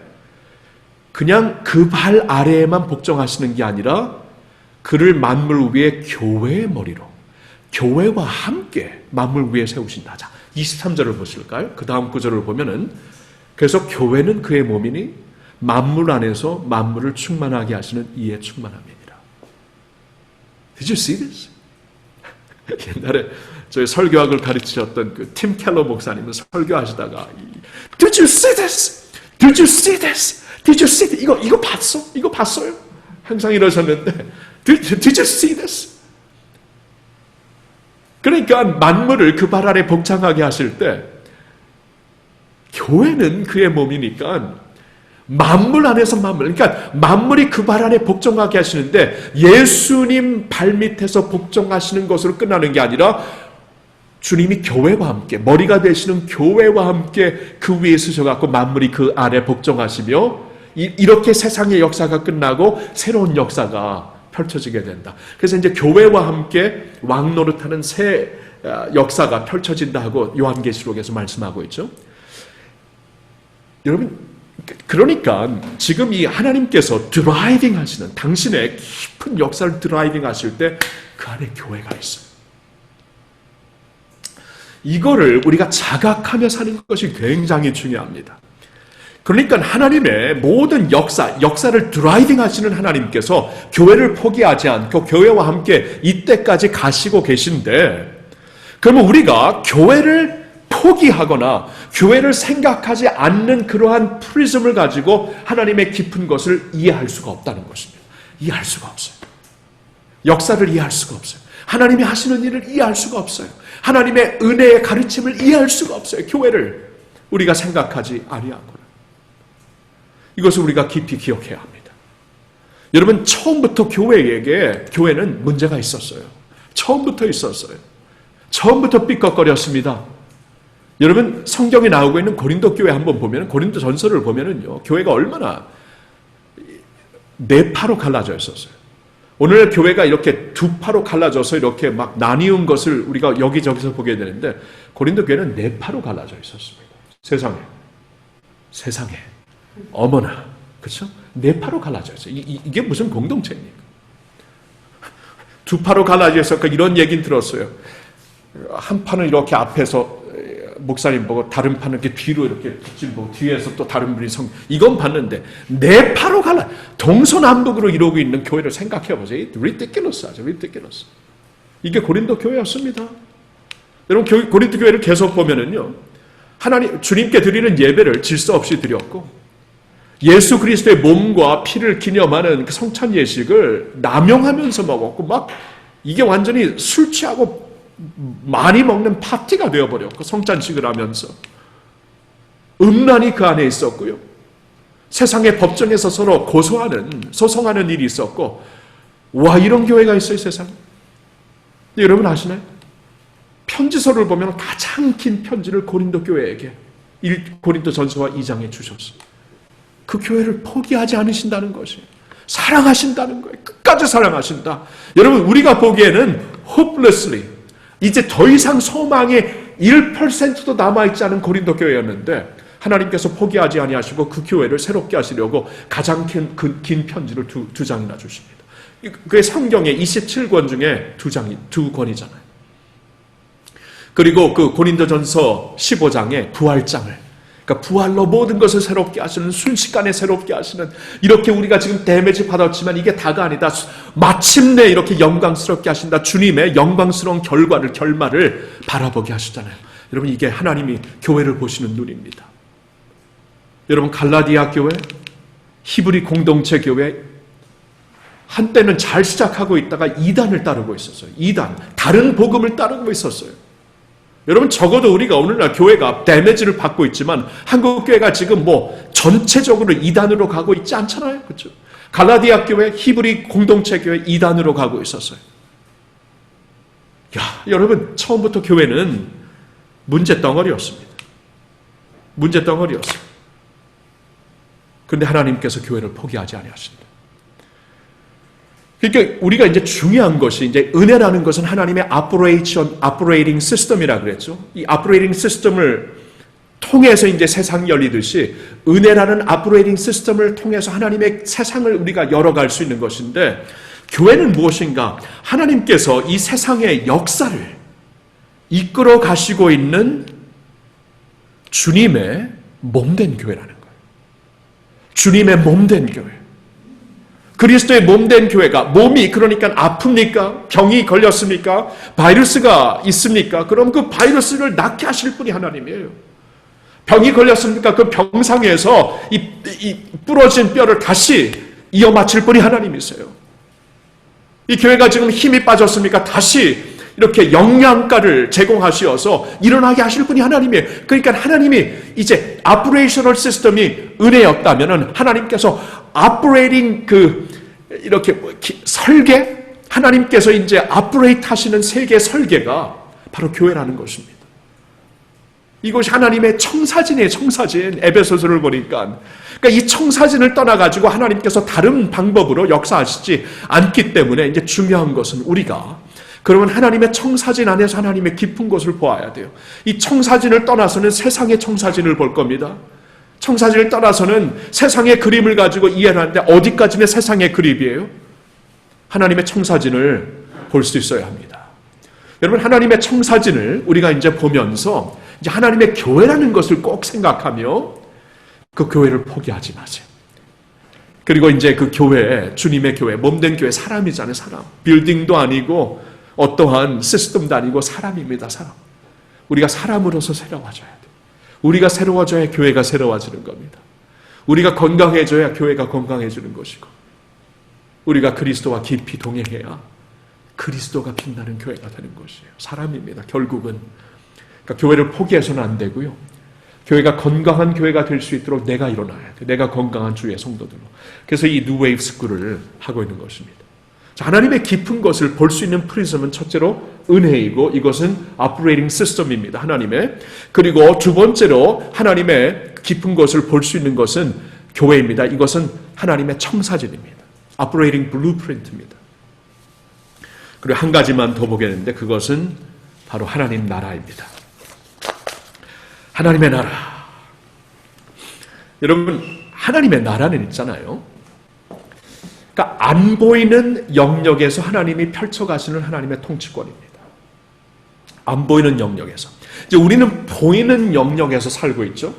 그냥 그 발 아래에만 복종하시는 게 아니라 그를 만물 위에 교회의 머리로, 교회와 함께 만물 위에 세우신다. 자, 23절을 보실까요? 그 다음 구절을 보면은, 그래서 교회는 그의 몸이니 만물 안에서 만물을 충만하게 하시는 이에 충만함이니라. Did you see this? 옛날에 저희 설교학을 가르치셨던 그 팀 켈러 목사님은 설교하시다가 Did you see this? Did you see this? Did you see this? 이거 봤어? 이거 봤어요? 항상 이러셨는데 Did you see this? 그러니까 만물을 그 발 아래 복창하게 하실 때 교회는 그의 몸이니까 만물 안에서 만물, 그러니까 만물이 그 발 안에 복종하게 하시는데 예수님 발밑에서 복종하시는 것으로 끝나는 게 아니라 주님이 교회와 함께, 머리가 되시는 교회와 함께 그 위에 서셔갖고 만물이 그 아래 복종하시며 이렇게 세상의 역사가 끝나고 새로운 역사가 펼쳐지게 된다. 그래서 이제 교회와 함께 왕노릇하는 새 역사가 펼쳐진다 하고 요한계시록에서 말씀하고 있죠. 여러분, 그러니까 지금 이 하나님께서 드라이빙 하시는, 당신의 깊은 역사를 드라이빙 하실 때 그 안에 교회가 있어요. 이거를 우리가 자각하며 사는 것이 굉장히 중요합니다. 그러니까 하나님의 모든 역사를 드라이빙 하시는 하나님께서 교회를 포기하지 않고 교회와 함께 이때까지 가시고 계신데, 그러면 우리가 교회를 포기하거나 교회를 생각하지 않는 그러한 프리즘을 가지고 하나님의 깊은 것을 이해할 수가 없다는 것입니다. 이해할 수가 없어요. 역사를 이해할 수가 없어요. 하나님이 하시는 일을 이해할 수가 없어요. 하나님의 은혜의 가르침을 이해할 수가 없어요. 교회를 우리가 생각하지 아니하거나. 이것을 우리가 깊이 기억해야 합니다. 여러분, 처음부터 교회는 문제가 있었어요. 처음부터 있었어요. 처음부터 삐걱거렸습니다. 여러분, 성경에 나오고 있는 고린도 교회 한번 보면, 고린도 전서를 보면은요, 교회가 얼마나 네 파로 갈라져 있었어요. 오늘 교회가 이렇게 두 파로 갈라져서 이렇게 막 나뉘은 것을 우리가 여기저기서 보게 되는데, 고린도 교회는 네 파로 갈라져 있었습니다. 세상에. 어머나. 그렇죠? 네 파로 갈라져 있어요. 이게 무슨 공동체입니까? 두 파로 갈라져 있었고, 이런 얘기는 들었어요. 한 판은 이렇게 앞에서 목사님 보고 다른 판은 이렇게 뒤로 이렇게 붙이고 뒤에서 또 다른 분이 이건 봤는데 네 파로 갈라 동서남북으로 이루고 있는 교회를 생각해 보세요. ridiculous하죠. ridiculous. 이게 고린도 교회였습니다. 여러분, 고린도 교회를 계속 보면은요, 하나님 주님께 드리는 예배를 질서 없이 드렸고 예수 그리스도의 몸과 피를 기념하는 그 성찬 예식을 남용하면서 먹었고 막 이게 완전히 술 취하고 많이 먹는 파티가 되어버렸고 성찬식을 하면서 음란이 그 안에 있었고요. 세상의 법정에서 서로 소송하는 일이 있었고, 와, 이런 교회가 있어요, 세상에. 여러분 아시나요? 편지서를 보면 가장 긴 편지를 고린도 교회에게 고린도 전서와 2장에 주셨어요. 그 교회를 포기하지 않으신다는 것이에요. 사랑하신다는 거예요. 끝까지 사랑하신다. 여러분, 우리가 보기에는 hopelessly 이제 더 이상 소망의 1%도 남아있지 않은 고린도 교회였는데 하나님께서 포기하지 아니하시고 그 교회를 새롭게 하시려고 가장 긴 편지를 두 장이나 주십니다. 그게 성경의 27권 중에 두 권이잖아요. 그리고 그 고린도전서 15장의 부활장을, 그러니까 부활로 모든 것을 새롭게 하시는, 순식간에 새롭게 하시는, 이렇게 우리가 지금 데미지 받았지만 이게 다가 아니다. 마침내 이렇게 영광스럽게 하신다. 주님의 영광스러운 결말을 바라보게 하시잖아요. 여러분, 이게 하나님이 교회를 보시는 눈입니다. 여러분, 갈라디아 교회, 히브리 공동체 교회, 한때는 잘 시작하고 있다가 이단을 따르고 있었어요. 다른 복음을 따르고 있었어요. 여러분, 적어도 우리가 오늘날 교회가 데미지를 받고 있지만 한국 교회가 지금 전체적으로 이단으로 가고 있지 않잖아요. 그렇죠? 갈라디아 교회, 히브리 공동체 교회 이단으로 가고 있었어요. 여러분, 처음부터 교회는 문제덩어리였습니다. 문제덩어리였어요. 그런데 하나님께서 교회를 포기하지 아니하신다. 그러니까 우리가 이제 중요한 것이 이제 은혜라는 것은 하나님의 operating system이라 그랬죠. 이 operating system을 통해서 이제 세상이 열리듯이 은혜라는 operating system을 통해서 하나님의 세상을 우리가 열어갈 수 있는 것인데, 교회는 무엇인가? 하나님께서 이 세상의 역사를 이끌어 가시고 있는 주님의 몸된 교회라는 거예요. 주님의 몸된 교회. 그리스도의 몸된 교회가, 몸이 그러니까 아픕니까? 병이 걸렸습니까? 바이러스가 있습니까? 그럼 그 바이러스를 낫게 하실 분이 하나님이에요. 병이 걸렸습니까? 그 병상에서 이 부러진 뼈를 다시 이어 맞출 분이 하나님이세요. 이 교회가 지금 힘이 빠졌습니까? 다시 이렇게 영양가를 제공하시어서 일어나게 하실 분이 하나님이에요. 그러니까 하나님이 이제 operational system이 은혜였다면은 하나님께서 operating 이렇게 설계, 하나님께서 이제 operate 하시는 세계 설계가 바로 교회라는 것입니다. 이것이 하나님의 청사진이에요. 청사진. 에베소서를 보니까. 그러니까 이 청사진을 떠나가지고 하나님께서 다른 방법으로 역사하시지 않기 때문에 이제 중요한 것은 우리가 그러면 하나님의 청사진 안에서 하나님의 깊은 것을 보아야 돼요. 이 청사진을 떠나서는 세상의 청사진을 볼 겁니다. 청사진을 떠나서는 세상의 그림을 가지고 이해를 하는데 어디까지는 세상의 그림이에요? 하나님의 청사진을 볼 수 있어야 합니다. 여러분, 하나님의 청사진을 우리가 이제 보면서 이제 하나님의 교회라는 것을 꼭 생각하며 그 교회를 포기하지 마세요. 그리고 이제 그 교회, 주님의 교회, 몸된 교회, 사람이잖아요, 사람. 빌딩도 아니고 어떠한 시스템도 아니고 사람입니다, 사람. 우리가 사람으로서 새로워져야 돼요. 우리가 새로워져야 교회가 새로워지는 겁니다. 우리가 건강해져야 교회가 건강해지는 것이고, 우리가 그리스도와 깊이 동행해야 그리스도가 빛나는 교회가 되는 것이에요. 사람입니다, 결국은. 그러니까 교회를 포기해서는 안 되고요. 교회가 건강한 교회가 될 수 있도록 내가 일어나야 돼. 내가 건강한 주의 성도들로. 그래서 이 뉴웨이브 스쿨을 하고 있는 것입니다. 자, 하나님의 깊은 것을 볼 수 있는 프리즘은 첫째로 은혜이고, 이것은 operating system입니다. 하나님의. 그리고 두 번째로 하나님의 깊은 것을 볼 수 있는 것은 교회입니다. 이것은 하나님의 청사진입니다. operating blueprint입니다. 그리고 한 가지만 더 보겠는데 그것은 바로 하나님 나라입니다. 하나님의 나라. 여러분, 하나님의 나라는 있잖아요. 그러니까 안 보이는 영역에서 하나님이 펼쳐가시는 하나님의 통치권입니다. 안 보이는 영역에서. 이제 우리는 보이는 영역에서 살고 있죠.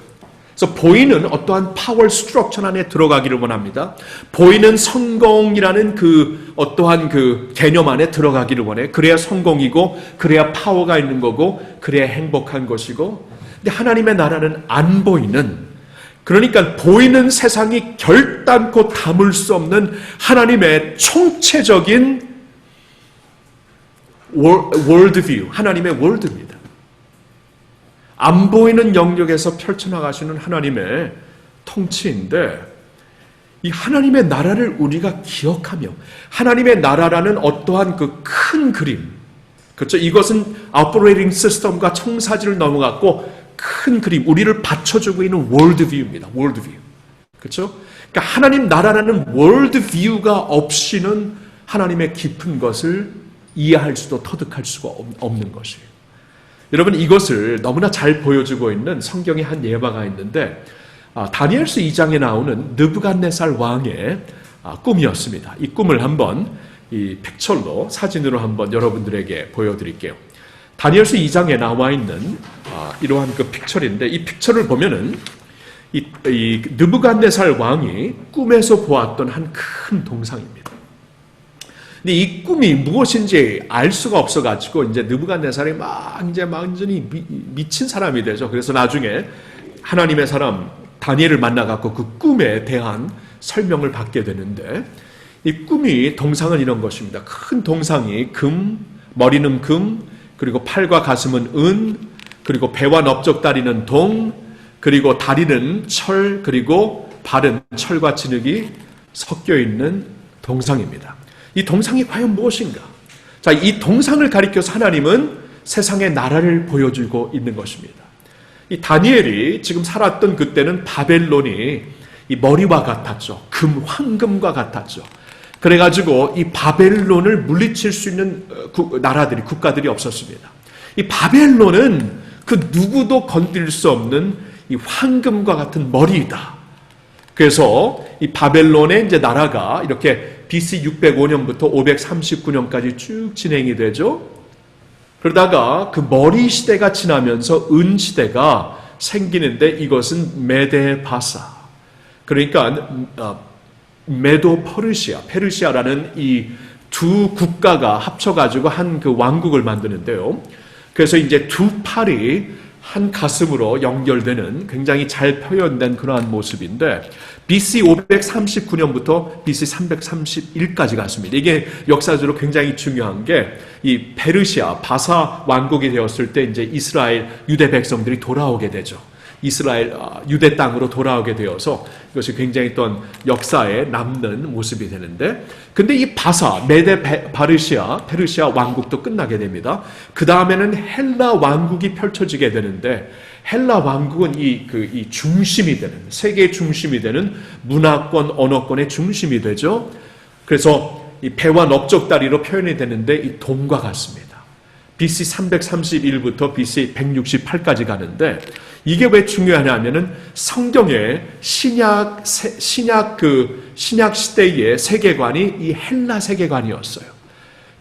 그래서 보이는 어떠한 파워 스트럭처 안에 들어가기를 원합니다. 보이는 성공이라는 그 어떠한 그 개념 안에 들어가기를 원해. 그래야 성공이고, 그래야 파워가 있는 거고, 그래야 행복한 것이고. 근데 하나님의 나라는 안 보이는, 그러니까 보이는 세상이 결단코 담을 수 없는 하나님의 총체적인 월드뷰, 하나님의 월드입니다. 안 보이는 영역에서 펼쳐나가시는 하나님의 통치인데, 이 하나님의 나라를 우리가 기억하며 하나님의 나라라는 어떠한 그 큰 그림, 그렇죠? 이것은 operating system과 청사진을 넘어갔고 큰 그림, 우리를 받쳐주고 있는 월드뷰입니다. 월드뷰. 그렇죠? 그러니까 하나님 나라라는 월드뷰가 없이는 하나님의 깊은 것을 이해할 수도 터득할 수가 없는 것이에요. 여러분, 이것을 너무나 잘 보여주고 있는 성경의 한 예화가 있는데, 다니엘서 2장에 나오는 느부갓네살 왕의 꿈이었습니다. 이 꿈을 한번 이 픽처로, 사진으로 한번 여러분들에게 보여드릴게요. 다니엘서 2장에 나와 있는 이러한 그 픽처인데, 이 픽처를 보면은 이 느부갓네살 왕이 꿈에서 보았던 한 큰 동상입니다. 근데 이 꿈이 무엇인지 알 수가 없어가지고 이제 느부갓네살이 이제 완전히 미친 사람이 되죠. 그래서 나중에 하나님의 사람 다니엘을 만나갖고 그 꿈에 대한 설명을 받게 되는데, 이 꿈이, 동상은 이런 것입니다. 큰 동상이 금, 머리는 금, 그리고 팔과 가슴은 은, 그리고 배와 넓적다리는 동, 그리고 다리는 철, 그리고 발은 철과 진흙이 섞여 있는 동상입니다. 이 동상이 과연 무엇인가? 자, 이 동상을 가리켜서 하나님은 세상의 나라를 보여주고 있는 것입니다. 이 다니엘이 지금 살았던 그때는 바벨론이 이 머리와 같았죠. 황금과 같았죠. 그래가지고 이 바벨론을 물리칠 수 있는 국가들이 없었습니다. 이 바벨론은 그 누구도 건드릴 수 없는 이 황금과 같은 머리이다. 그래서 이 바벨론의 이제 나라가 이렇게 BC 605년부터 539년까지 쭉 진행이 되죠. 그러다가 그 머리 시대가 지나면서 은 시대가 생기는데 이것은 메데바사. 그러니까 메도 페르시아라는 이 두 국가가 합쳐가지고 한 그 왕국을 만드는데요. 그래서 이제 두 팔이 한 가슴으로 연결되는 굉장히 잘 표현된 그러한 모습인데 BC 539년부터 BC 331까지 갔습니다. 이게 역사적으로 굉장히 중요한 게 이 페르시아 바사 왕국이 되었을 때 이제 이스라엘 유대 백성들이 돌아오게 되죠. 이스라엘 유대 땅으로 돌아오게 되어서 이것이 굉장히 어떤 역사에 남는 모습이 되는데, 근데 이 바사 페르시아 왕국도 끝나게 됩니다. 그 다음에는 헬라 왕국이 펼쳐지게 되는데, 헬라 왕국은 이 중심이 되는, 세계의 중심이 되는 문화권, 언어권의 중심이 되죠. 그래서 이 배와 넓적다리로 표현이 되는데 이 동과 같습니다. BC 331부터 BC 168까지 가는데, 이게 왜 중요하냐면은 성경의 신약 시대의 세계관이 이 헬라 세계관이었어요.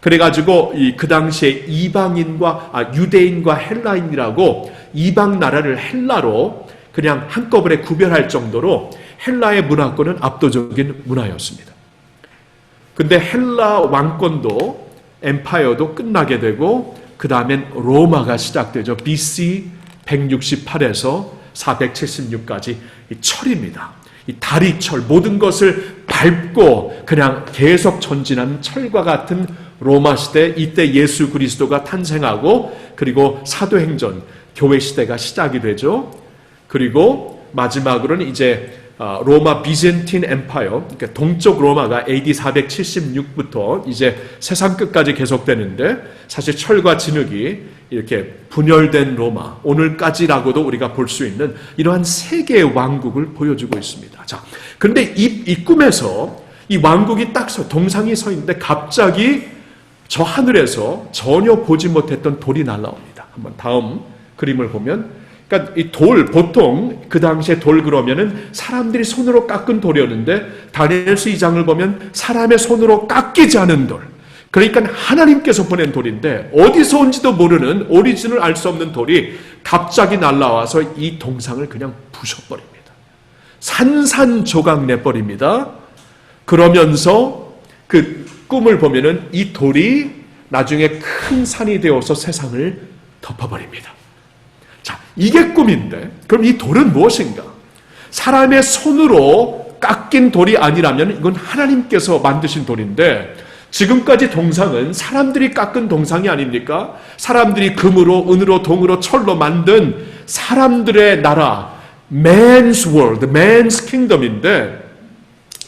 그래가지고 그 당시에 유대인과 헬라인이라고 이방 나라를 헬라로 그냥 한꺼번에 구별할 정도로 헬라의 문화권은 압도적인 문화였습니다. 근데 헬라 왕권도 엠파이어도 끝나게 되고 그 다음엔 로마가 시작되죠. BC 168에서 476까지 이 철입니다. 이 다리철, 모든 것을 밟고 그냥 계속 전진하는 철과 같은 로마 시대, 이때 예수 그리스도가 탄생하고 그리고 사도행전, 교회 시대가 시작이 되죠. 그리고 마지막으로는 이제 로마 비젠틴 엠파이어, 그러니까 동쪽 로마가 AD 476부터 이제 세상 끝까지 계속되는데, 사실 철과 진흙이 이렇게 분열된 로마, 오늘까지라고도 우리가 볼 수 있는 이러한 세계의 왕국을 보여주고 있습니다. 자, 그런데 이 꿈에서 이 왕국이 딱 동상이 서 있는데 갑자기 저 하늘에서 전혀 보지 못했던 돌이 날라옵니다. 한번 다음 그림을 보면, 그러니까 이 돌, 보통 그 당시에 돌 그러면은 사람들이 손으로 깎은 돌이었는데, 다니엘서 2장을 보면 사람의 손으로 깎이지 않은 돌, 그러니까 하나님께서 보낸 돌인데 어디서 온지도 모르는, 오리진을 알 수 없는 돌이 갑자기 날라와서 이 동상을 그냥 부셔버립니다. 산산조각 내버립니다. 그러면서 그 꿈을 보면은 이 돌이 나중에 큰 산이 되어서 세상을 덮어버립니다. 자, 이게 꿈인데, 그럼 이 돌은 무엇인가? 사람의 손으로 깎인 돌이 아니라면 이건 하나님께서 만드신 돌인데, 지금까지 동상은 사람들이 깎은 동상이 아닙니까? 사람들이 금으로, 은으로, 동으로, 철로 만든 사람들의 나라, man's world, man's kingdom인데,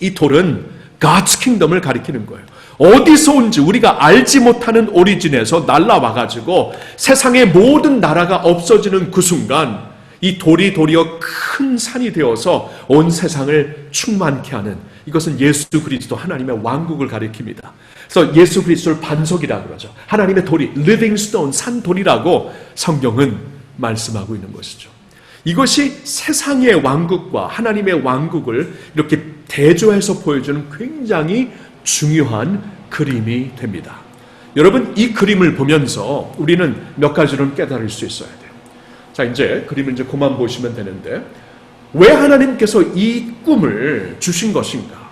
이 돌은 God's kingdom을 가리키는 거예요. 어디서 온지 우리가 알지 못하는 오리진에서 날라와가지고 세상의 모든 나라가 없어지는 그 순간 이 돌이 도리어 큰 산이 되어서 온 세상을 충만케 하는, 이것은 예수 그리스도 하나님의 왕국을 가리킵니다. 그래서 예수 그리스도를 반석이라고 그러죠. 하나님의 돌이, living stone, 산돌이라고 성경은 말씀하고 있는 것이죠. 이것이 세상의 왕국과 하나님의 왕국을 이렇게 대조해서 보여주는 굉장히 중요한 그림이 됩니다. 여러분, 이 그림을 보면서 우리는 몇 가지를 깨달을 수 있어야 돼요. 자, 이제 그림을 이제 그만 보시면 되는데, 왜 하나님께서 이 꿈을 주신 것인가?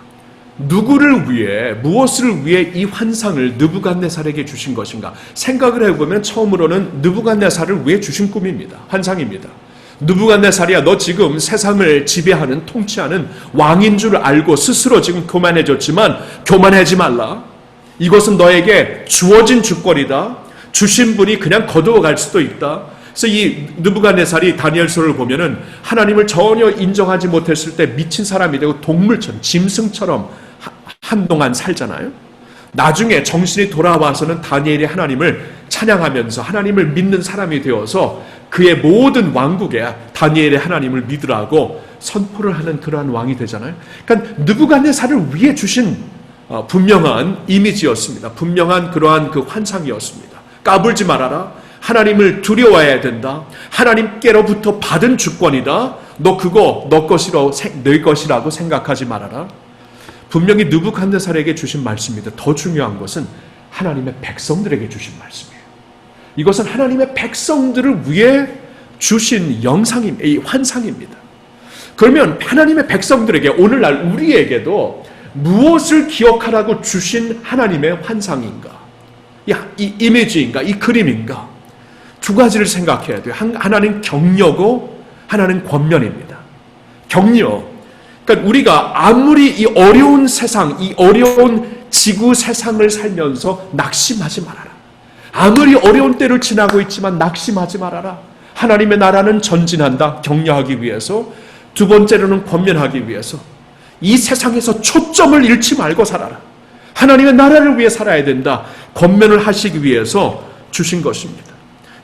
누구를 위해, 무엇을 위해 이 환상을 느부갓네살에게 주신 것인가? 생각을 해보면 처음으로는 느부갓네살을 위해 주신 꿈입니다. 환상입니다. 느부갓네살이야, 너 지금 세상을 지배하는, 통치하는 왕인 줄 알고 스스로 지금 교만해졌지만 교만하지 말라. 이것은 너에게 주어진 주권이다. 주신 분이 그냥 거두어 갈 수도 있다. 그래서 이 느부갓네살이 다니엘서를 보면은 하나님을 전혀 인정하지 못했을 때 미친 사람이 되고 동물처럼, 짐승처럼 한동안 살잖아요. 나중에 정신이 돌아와서는 다니엘이 하나님을 찬양하면서 하나님을 믿는 사람이 되어서 그의 모든 왕국에 다니엘의 하나님을 믿으라고 선포를 하는 그러한 왕이 되잖아요. 그러니까 느부갓네살을 위해 주신 분명한 이미지였습니다. 분명한 그러한 그 환상이었습니다. 까불지 말아라. 하나님을 두려워해야 된다. 하나님께로부터 받은 주권이다. 너 그거 내 것이라고 생각하지 말아라. 분명히 느부갓네살에게 주신 말씀입니다. 더 중요한 것은 하나님의 백성들에게 주신 말씀이에요. 이것은 하나님의 백성들을 위해 주신 환상입니다. 그러면 하나님의 백성들에게 오늘날 우리에게도 무엇을 기억하라고 주신 하나님의 환상인가? 이 이미지인가? 이 그림인가? 두 가지를 생각해야 돼요. 하나는 격려고 하나는 권면입니다. 격려. 그러니까 우리가 아무리 이 어려운 세상, 이 어려운 지구 세상을 살면서 낙심하지 말아라. 아무리 어려운 때를 지나고 있지만 낙심하지 말아라. 하나님의 나라는 전진한다. 격려하기 위해서. 두 번째로는 권면하기 위해서. 이 세상에서 초점을 잃지 말고 살아라. 하나님의 나라를 위해 살아야 된다. 권면을 하시기 위해서 주신 것입니다.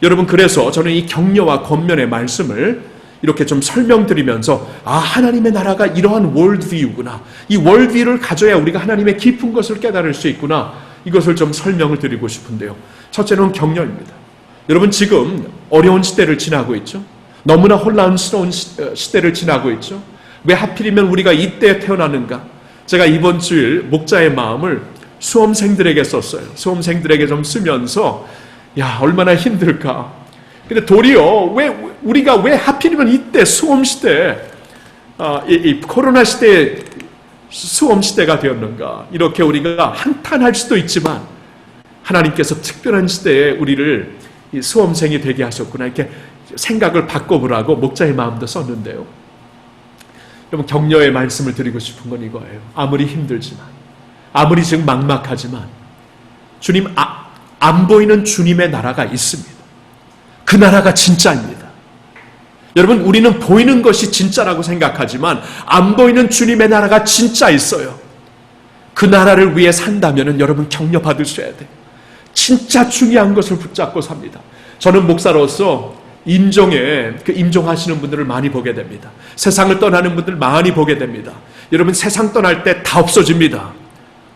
여러분, 그래서 저는 이 격려와 권면의 말씀을 이렇게 좀 설명드리면서 하나님의 나라가 이러한 월드뷰구나. 이 월드뷰를 가져야 우리가 하나님의 깊은 것을 깨달을 수 있구나. 이것을 좀 설명을 드리고 싶은데요. 첫째는 격려입니다. 여러분, 지금 어려운 시대를 지나고 있죠. 너무나 혼란스러운 시대를 지나고 있죠. 왜 하필이면 우리가 이때 태어났는가? 제가 이번 주일 목자의 마음을 수험생들에게 썼어요. 수험생들에게 좀 쓰면서 얼마나 힘들까. 근데 도리어 우리가 왜 하필이면 이때 수험 시대, 이 코로나 시대에 수험 시대가 되었는가? 이렇게 우리가 한탄할 수도 있지만 하나님께서 특별한 시대에 우리를 이 수험생이 되게 하셨구나. 이렇게 생각을 바꿔보라고 목자의 마음도 썼는데요. 여러분, 격려의 말씀을 드리고 싶은 건 이거예요. 아무리 힘들지만, 아무리 지금 막막하지만 주님, 안 보이는 주님의 나라가 있습니다. 그 나라가 진짜입니다. 여러분, 우리는 보이는 것이 진짜라고 생각하지만 안 보이는 주님의 나라가 진짜 있어요. 그 나라를 위해 산다면 여러분 격려받을 수 있어야 돼요. 진짜 중요한 것을 붙잡고 삽니다. 저는 목사로서 임종하시는 분들을 많이 보게 됩니다. 세상을 떠나는 분들 많이 보게 됩니다. 여러분, 세상 떠날 때 다 없어집니다.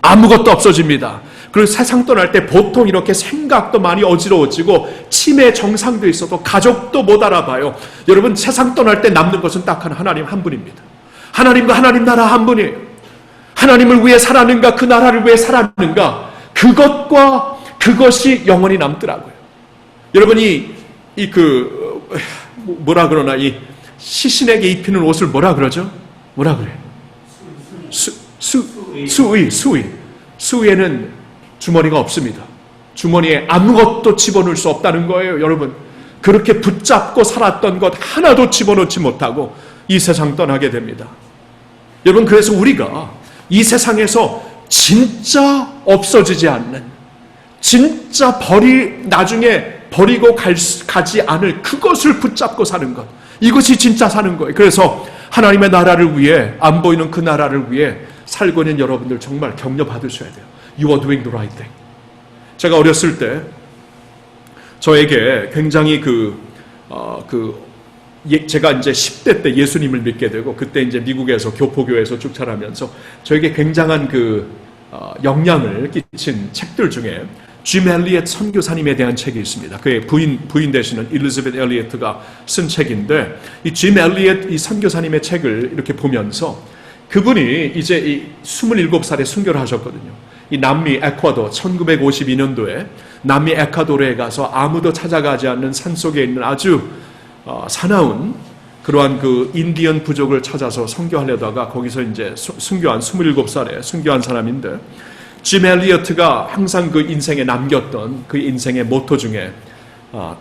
아무것도 없어집니다. 그리고 세상 떠날 때 보통 이렇게 생각도 많이 어지러워지고 치매 정상도 있어도 가족도 못 알아봐요. 여러분, 세상 떠날 때 남는 것은 딱 하나님 한 분입니다. 하나님과 하나님 나라 한 분이에요. 하나님을 위해 살았는가, 그 나라를 위해 살았는가, 그것이 영원히 남더라고요. 여러분이 이 시신에게 입히는 옷을 뭐라 그러죠? 뭐라 그래요? 수의에는 주머니가 없습니다. 주머니에 아무것도 집어넣을 수 없다는 거예요. 여러분, 그렇게 붙잡고 살았던 것 하나도 집어넣지 못하고 이 세상 떠나게 됩니다. 여러분, 그래서 우리가 이 세상에서 진짜 없어지지 않는, 진짜 나중에 버리고 가지 않을 그것을 붙잡고 사는 것, 이것이 진짜 사는 거예요. 그래서 하나님의 나라를 위해, 안 보이는 그 나라를 위해 살고 있는 여러분들 정말 격려 받으셔야 돼요. You are doing the right thing. 제가 어렸을 때 저에게 굉장히 제가 이제 10대 때 예수님을 믿게 되고, 그때 이제 미국에서 교포교회에서 쭉 자라면서 저에게 굉장한 영향을 끼친 책들 중에 짐 엘리엇 선교사님에 대한 책이 있습니다. 그의 부인 되시는 일리자베트 엘리엇가 쓴 책인데, 이 짐 엘리엇 이 선교사님의 책을 이렇게 보면서 그분이 이제 이 27살에 순교를 하셨거든요. 이 남미 에콰도르 1952년도에 남미 에콰도르에 가서 아무도 찾아가지 않는 산속에 있는 아주 사나운 그러한 인디언 부족을 찾아서 선교하려다가 거기서 이제 순교한 27살에 순교한 사람인데, 짐 엘리엇가 항상 그 인생에 남겼던 그 인생의 모토 중에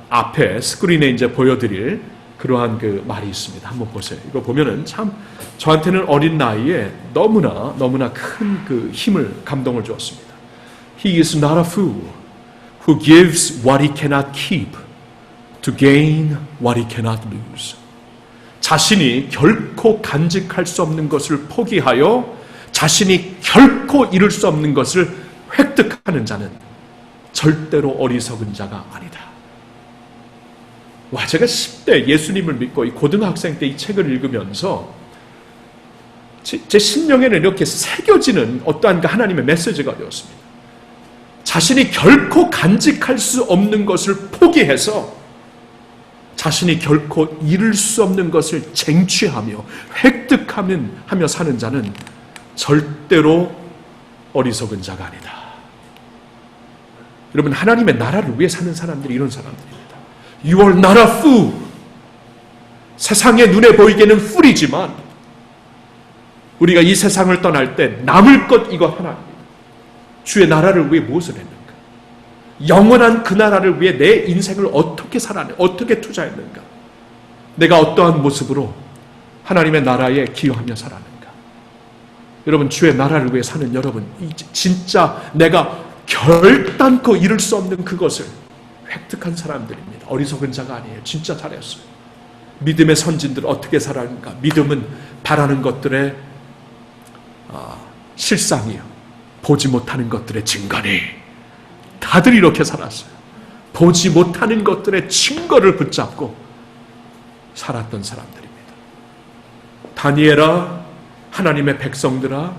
앞에 스크린에 이제 보여드릴 그러한 말이 있습니다. 한번 보세요. 이거 보면은 참 저한테는 어린 나이에 너무나 큰 힘을, 감동을 주었습니다. He is not a fool who gives what he cannot keep to gain what he cannot lose. 자신이 결코 간직할 수 없는 것을 포기하여 자신이 결코 이룰 수 없는 것을 획득하는 자는 절대로 어리석은 자가 아니다. 와, 제가 10대 예수님을 믿고 이 고등학생 때 이 책을 읽으면서 제 심령에는 이렇게 새겨지는 어떠한 하나님의 메시지가 되었습니다. 자신이 결코 간직할 수 없는 것을 포기해서 자신이 결코 이룰 수 없는 것을 쟁취하며 획득하며 사는 자는 절대로 어리석은 자가 아니다. 여러분, 하나님의 나라를 위해 사는 사람들이 이런 사람들입니다. You are not a fool. 세상의 눈에 보이기에는 fool이지만 우리가 이 세상을 떠날 때 남을 것 이거 하나입니다. 주의 나라를 위해 무엇을 했는가? 영원한 그 나라를 위해 내 인생을 어떻게 살았는가? 어떻게 투자했는가? 내가 어떠한 모습으로 하나님의 나라에 기여하며 살았는가? 여러분, 주의 나라를 위해 사는 여러분, 진짜 내가 결단코 이룰 수 없는 그것을 획득한 사람들입니다. 어리석은 자가 아니에요. 진짜 잘했어요. 믿음의 선진들 어떻게 살았는가? 믿음은 바라는 것들의 실상이요, 보지 못하는 것들의 증거니. 다들 이렇게 살았어요. 보지 못하는 것들의 증거를 붙잡고 살았던 사람들입니다. 다니엘아, 하나님의 백성들아,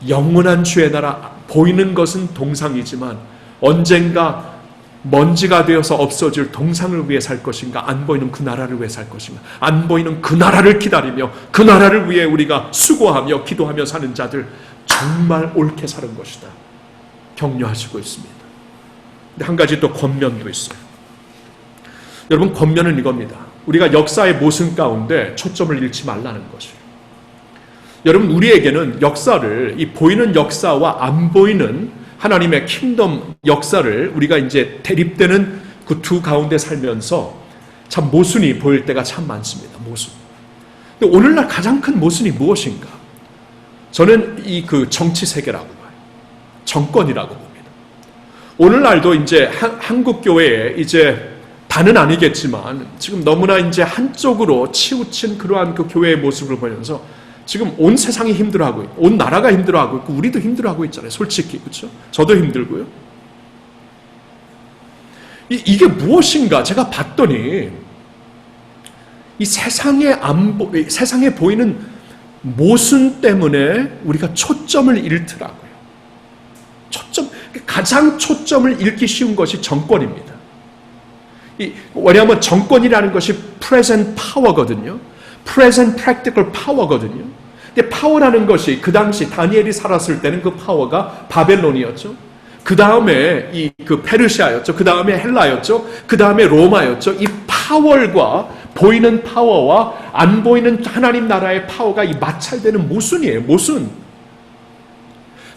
영원한 주의 나라, 보이는 것은 동상이지만 언젠가 먼지가 되어서 없어질 동상을 위해 살 것인가, 안 보이는 그 나라를 위해 살 것인가, 안 보이는 그 나라를 기다리며 그 나라를 위해 우리가 수고하며 기도하며 사는 자들, 정말 옳게 사는 것이다 격려하시고 있습니다. 근데 한 가지 또 권면도 있어요. 여러분, 권면은 이겁니다. 우리가 역사의 모순 가운데 초점을 잃지 말라는 것이에요. 여러분, 우리에게는 역사를, 이 보이는 역사와 안 보이는 하나님의 킹덤 역사를 우리가 이제 대립되는 그 두 가운데 살면서 참 모순이 보일 때가 참 많습니다. 모순. 근데 오늘날 가장 큰 모순이 무엇인가? 저는 이 그 정치 세계라고 봐요. 정권이라고 봅니다. 오늘날도 이제 한국 교회에 이제 다는 아니겠지만 지금 너무나 이제 한쪽으로 치우친 그러한 그 교회의 모습을 보면서 지금 온 세상이 힘들어하고 있고, 온 나라가 힘들어하고 있고, 우리도 힘들어하고 있잖아요. 솔직히, 그렇죠? 저도 힘들고요. 이게 무엇인가? 제가 봤더니 이 세상에 보이는 모순 때문에 우리가 초점을 잃더라고요. 가장 초점을 잃기 쉬운 것이 정권입니다. 왜냐하면 정권이라는 것이 present power거든요. present practical power거든요. 근데 파워라는 것이 그 당시 다니엘이 살았을 때는 그 파워가 바벨론이었죠. 그 다음에 그 페르시아였죠. 그 다음에 헬라였죠. 그 다음에 로마였죠. 이 파워가 보이는 파워와 안 보이는 하나님 나라의 파워가 이 마찰되는 모순이에요. 모순.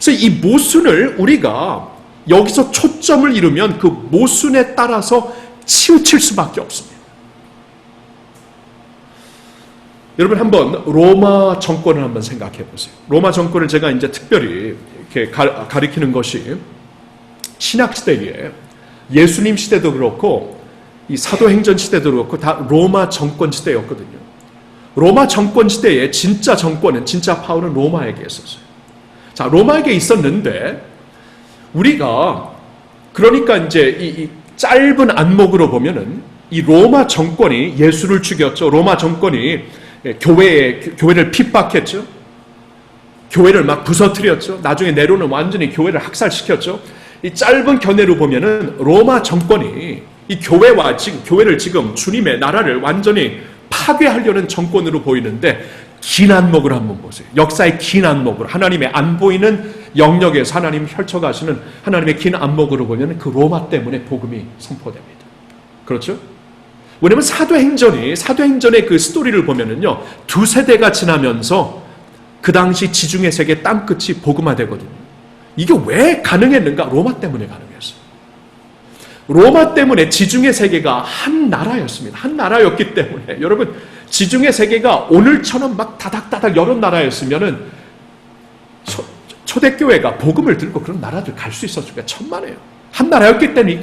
그래서 이 모순을 우리가 여기서 초점을 잃으면 그 모순에 따라서 치우칠 수밖에 없습니다. 여러분, 한번 로마 정권을 한번 생각해 보세요. 로마 정권을 제가 이제 특별히 이렇게 가리키는 것이 신약 시대에 예수님 시대도 그렇고 이 사도행전 시대도 그렇고 다 로마 정권 시대였거든요. 로마 정권 시대에 진짜 정권은, 진짜 파워는 로마에게 있었어요. 자, 로마에게 있었는데 우리가 그러니까 이제 이 짧은 안목으로 보면은 이 로마 정권이 예수를 죽였죠. 로마 정권이 교회를 핍박했죠. 교회를 막 부서뜨렸죠. 나중에 네로는 완전히 교회를 학살시켰죠. 이 짧은 견해로 보면은 로마 정권이 이 교회를 지금 주님의 나라를 완전히 파괴하려는 정권으로 보이는데, 긴 안목으로 한번 보세요. 역사의 긴 안목으로, 하나님의 안 보이는 영역에서 하나님 펼쳐가시는 하나님의 긴 안목으로 보면 그 로마 때문에 복음이 선포됩니다. 그렇죠? 왜냐하면 사도행전의 그 스토리를 보면은요, 두 세대가 지나면서 그 당시 지중해 세계 땅끝이 복음화되거든요. 이게 왜 가능했는가? 로마 때문에 가능했어요. 로마 때문에 지중해 세계가 한 나라였습니다. 한 나라였기 때문에, 여러분, 지중해 세계가 오늘처럼 막 다닥다닥 여러 나라였으면은 초대교회가 복음을 들고 그런 나라들 갈 수 있었을까? 천만에요. 한 나라였기 때문에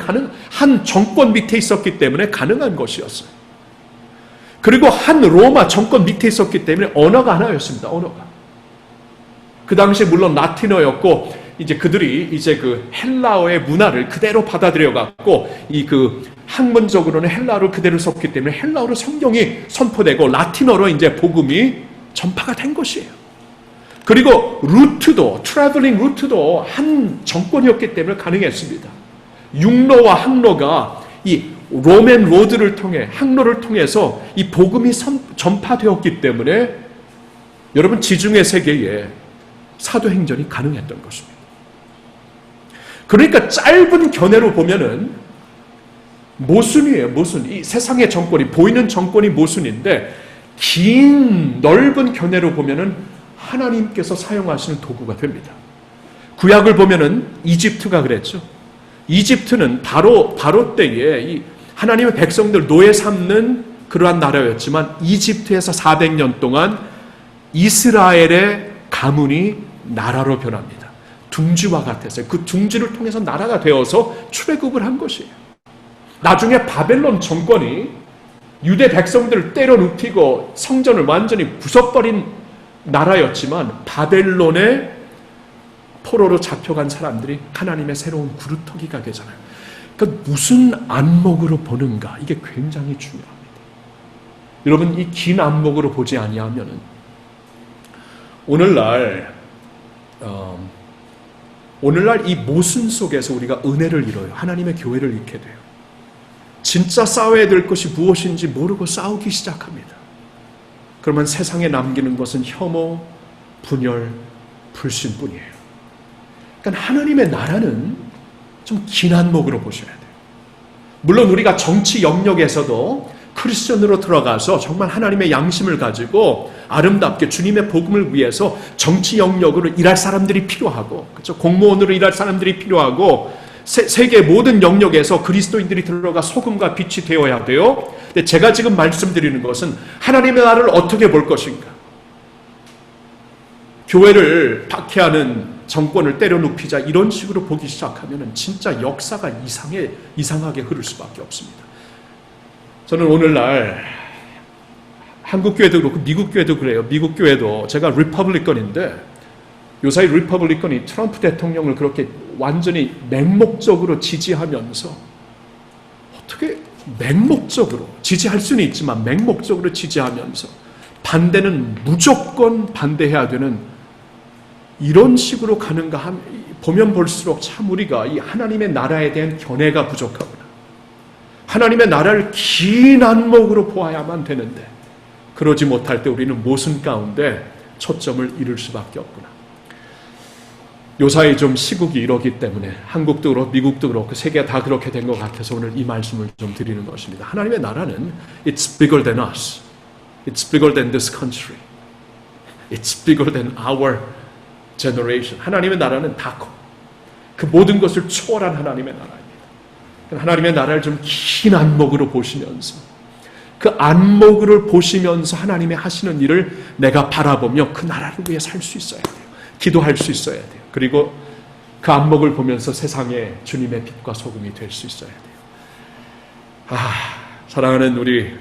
한 정권 밑에 있었기 때문에 가능한 것이었어요. 그리고 한 로마 정권 밑에 있었기 때문에 언어가 하나였습니다. 언어가. 그 당시 물론 라틴어였고 이제 그들이 이제 그 헬라어의 문화를 그대로 받아들여 갖고 이 그 학문적으로는 헬라어를 그대로 썼기 때문에 헬라어로 성경이 선포되고 라틴어로 이제 복음이 전파가 된 것이에요. 그리고 루트도 트래블링 루트도 한 정권이었기 때문에 가능했습니다. 육로와 항로가 이 로맨 로드를 통해 항로를 통해서 이 복음이 전파되었기 때문에 여러분 지중해 세계에 사도행전이 가능했던 것입니다. 그러니까 짧은 견해로 보면은 모순이에요. 모순. 이 세상의 정권이 보이는 정권이 모순인데 긴 넓은 견해로 보면은 하나님께서 사용하시는 도구가 됩니다. 구약을 보면은 이집트가 그랬죠. 이집트는 바로 때에 이 하나님의 백성들 노예 삼는 그러한 나라였지만 이집트에서 400년 동안 이스라엘의 가문이 나라로 변합니다. 둥지와 같았어요. 그 둥지를 통해서 나라가 되어서 출애굽을 한 것이에요. 나중에 바벨론 정권이 유대 백성들을 때려 눕히고 성전을 완전히 부숴버린 나라였지만 바벨론의 포로로 잡혀간 사람들이 하나님의 새로운 구루터기가 되잖아요. 그러니까 무슨 안목으로 보는가 이게 굉장히 중요합니다. 여러분 이 긴 안목으로 보지 아니하면은 오늘날 이 모순 속에서 우리가 은혜를 잃어요. 하나님의 교회를 잃게 돼요. 진짜 싸워야 될 것이 무엇인지 모르고 싸우기 시작합니다. 그러면 세상에 남기는 것은 혐오, 분열, 불신뿐이에요. 그러니까 하나님의 나라는 좀 긴 안목으로 보셔야 돼요. 물론 우리가 정치 영역에서도 크리스천으로 들어가서 정말 하나님의 양심을 가지고 아름답게 주님의 복음을 위해서 정치 영역으로 일할 사람들이 필요하고, 그렇죠? 공무원으로 일할 사람들이 필요하고, 세계 모든 영역에서 그리스도인들이 들어가 소금과 빛이 되어야 돼요. 근데 제가 지금 말씀드리는 것은 하나님의 나라를 어떻게 볼 것인가? 교회를 박해하는 정권을 때려눕히자 이런 식으로 보기 시작하면 진짜 역사가 이상하게 흐를 수밖에 없습니다. 저는 오늘날 한국 교회도 그렇고 미국 교회도 그래요. 미국 교회도 제가 리퍼블리건인데 요사이 리퍼블리건이 트럼프 대통령을 그렇게 완전히 맹목적으로 지지하면서 어떻게 맹목적으로 지지할 수는 있지만 맹목적으로 지지하면서 반대는 무조건 반대해야 되는 이런 식으로 가는가 보면 볼수록 참 우리가 이 하나님의 나라에 대한 견해가 부족하구나. 하나님의 나라를 긴 안목으로 보아야만 되는데 그러지 못할 때 우리는 모순 가운데 초점을 잃을 수밖에 없구나. 요사이 좀 시국이 이러기 때문에 한국도 그렇고 미국도 그렇고 세계가 다 그렇게 된 것 같아서 오늘 이 말씀을 좀 드리는 것입니다. 하나님의 나라는 It's bigger than us. It's bigger than this country. It's bigger than our generation. 하나님의 나라는 다 그 모든 것을 초월한 하나님의 나라입니다. 하나님의 나라를 좀 긴 안목으로 보시면서 그 안목을 보시면서 하나님의 하시는 일을 내가 바라보며 그 나라를 위해 살 수 있어야 돼요. 기도할 수 있어야 돼요. 그리고 그 안목을 보면서 세상에 주님의 빛과 소금이 될 수 있어야 돼요. 사랑하는 우리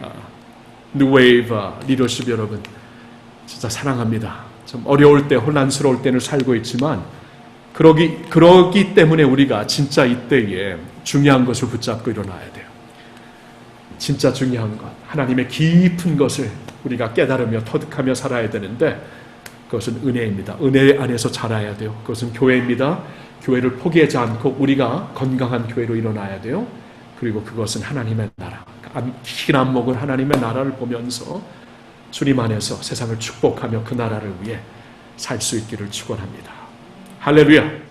뉴웨이브 리더십 여러분, 진짜 사랑합니다. 좀 어려울 때, 혼란스러울 때는 살고 있지만 그러기 때문에 우리가 진짜 이때에 중요한 것을 붙잡고 일어나야 돼요. 진짜 중요한 것, 하나님의 깊은 것을 우리가 깨달으며 터득하며 살아야 되는데 그것은 은혜입니다. 은혜 안에서 자라야 돼요. 그것은 교회입니다. 교회를 포기하지 않고 우리가 건강한 교회로 일어나야 돼요. 그리고 그것은 하나님의 나라, 긴 안목을 하나님의 나라를 보면서 주님 안에서 세상을 축복하며 그 나라를 위해 살 수 있기를 축원합니다. 할렐루야.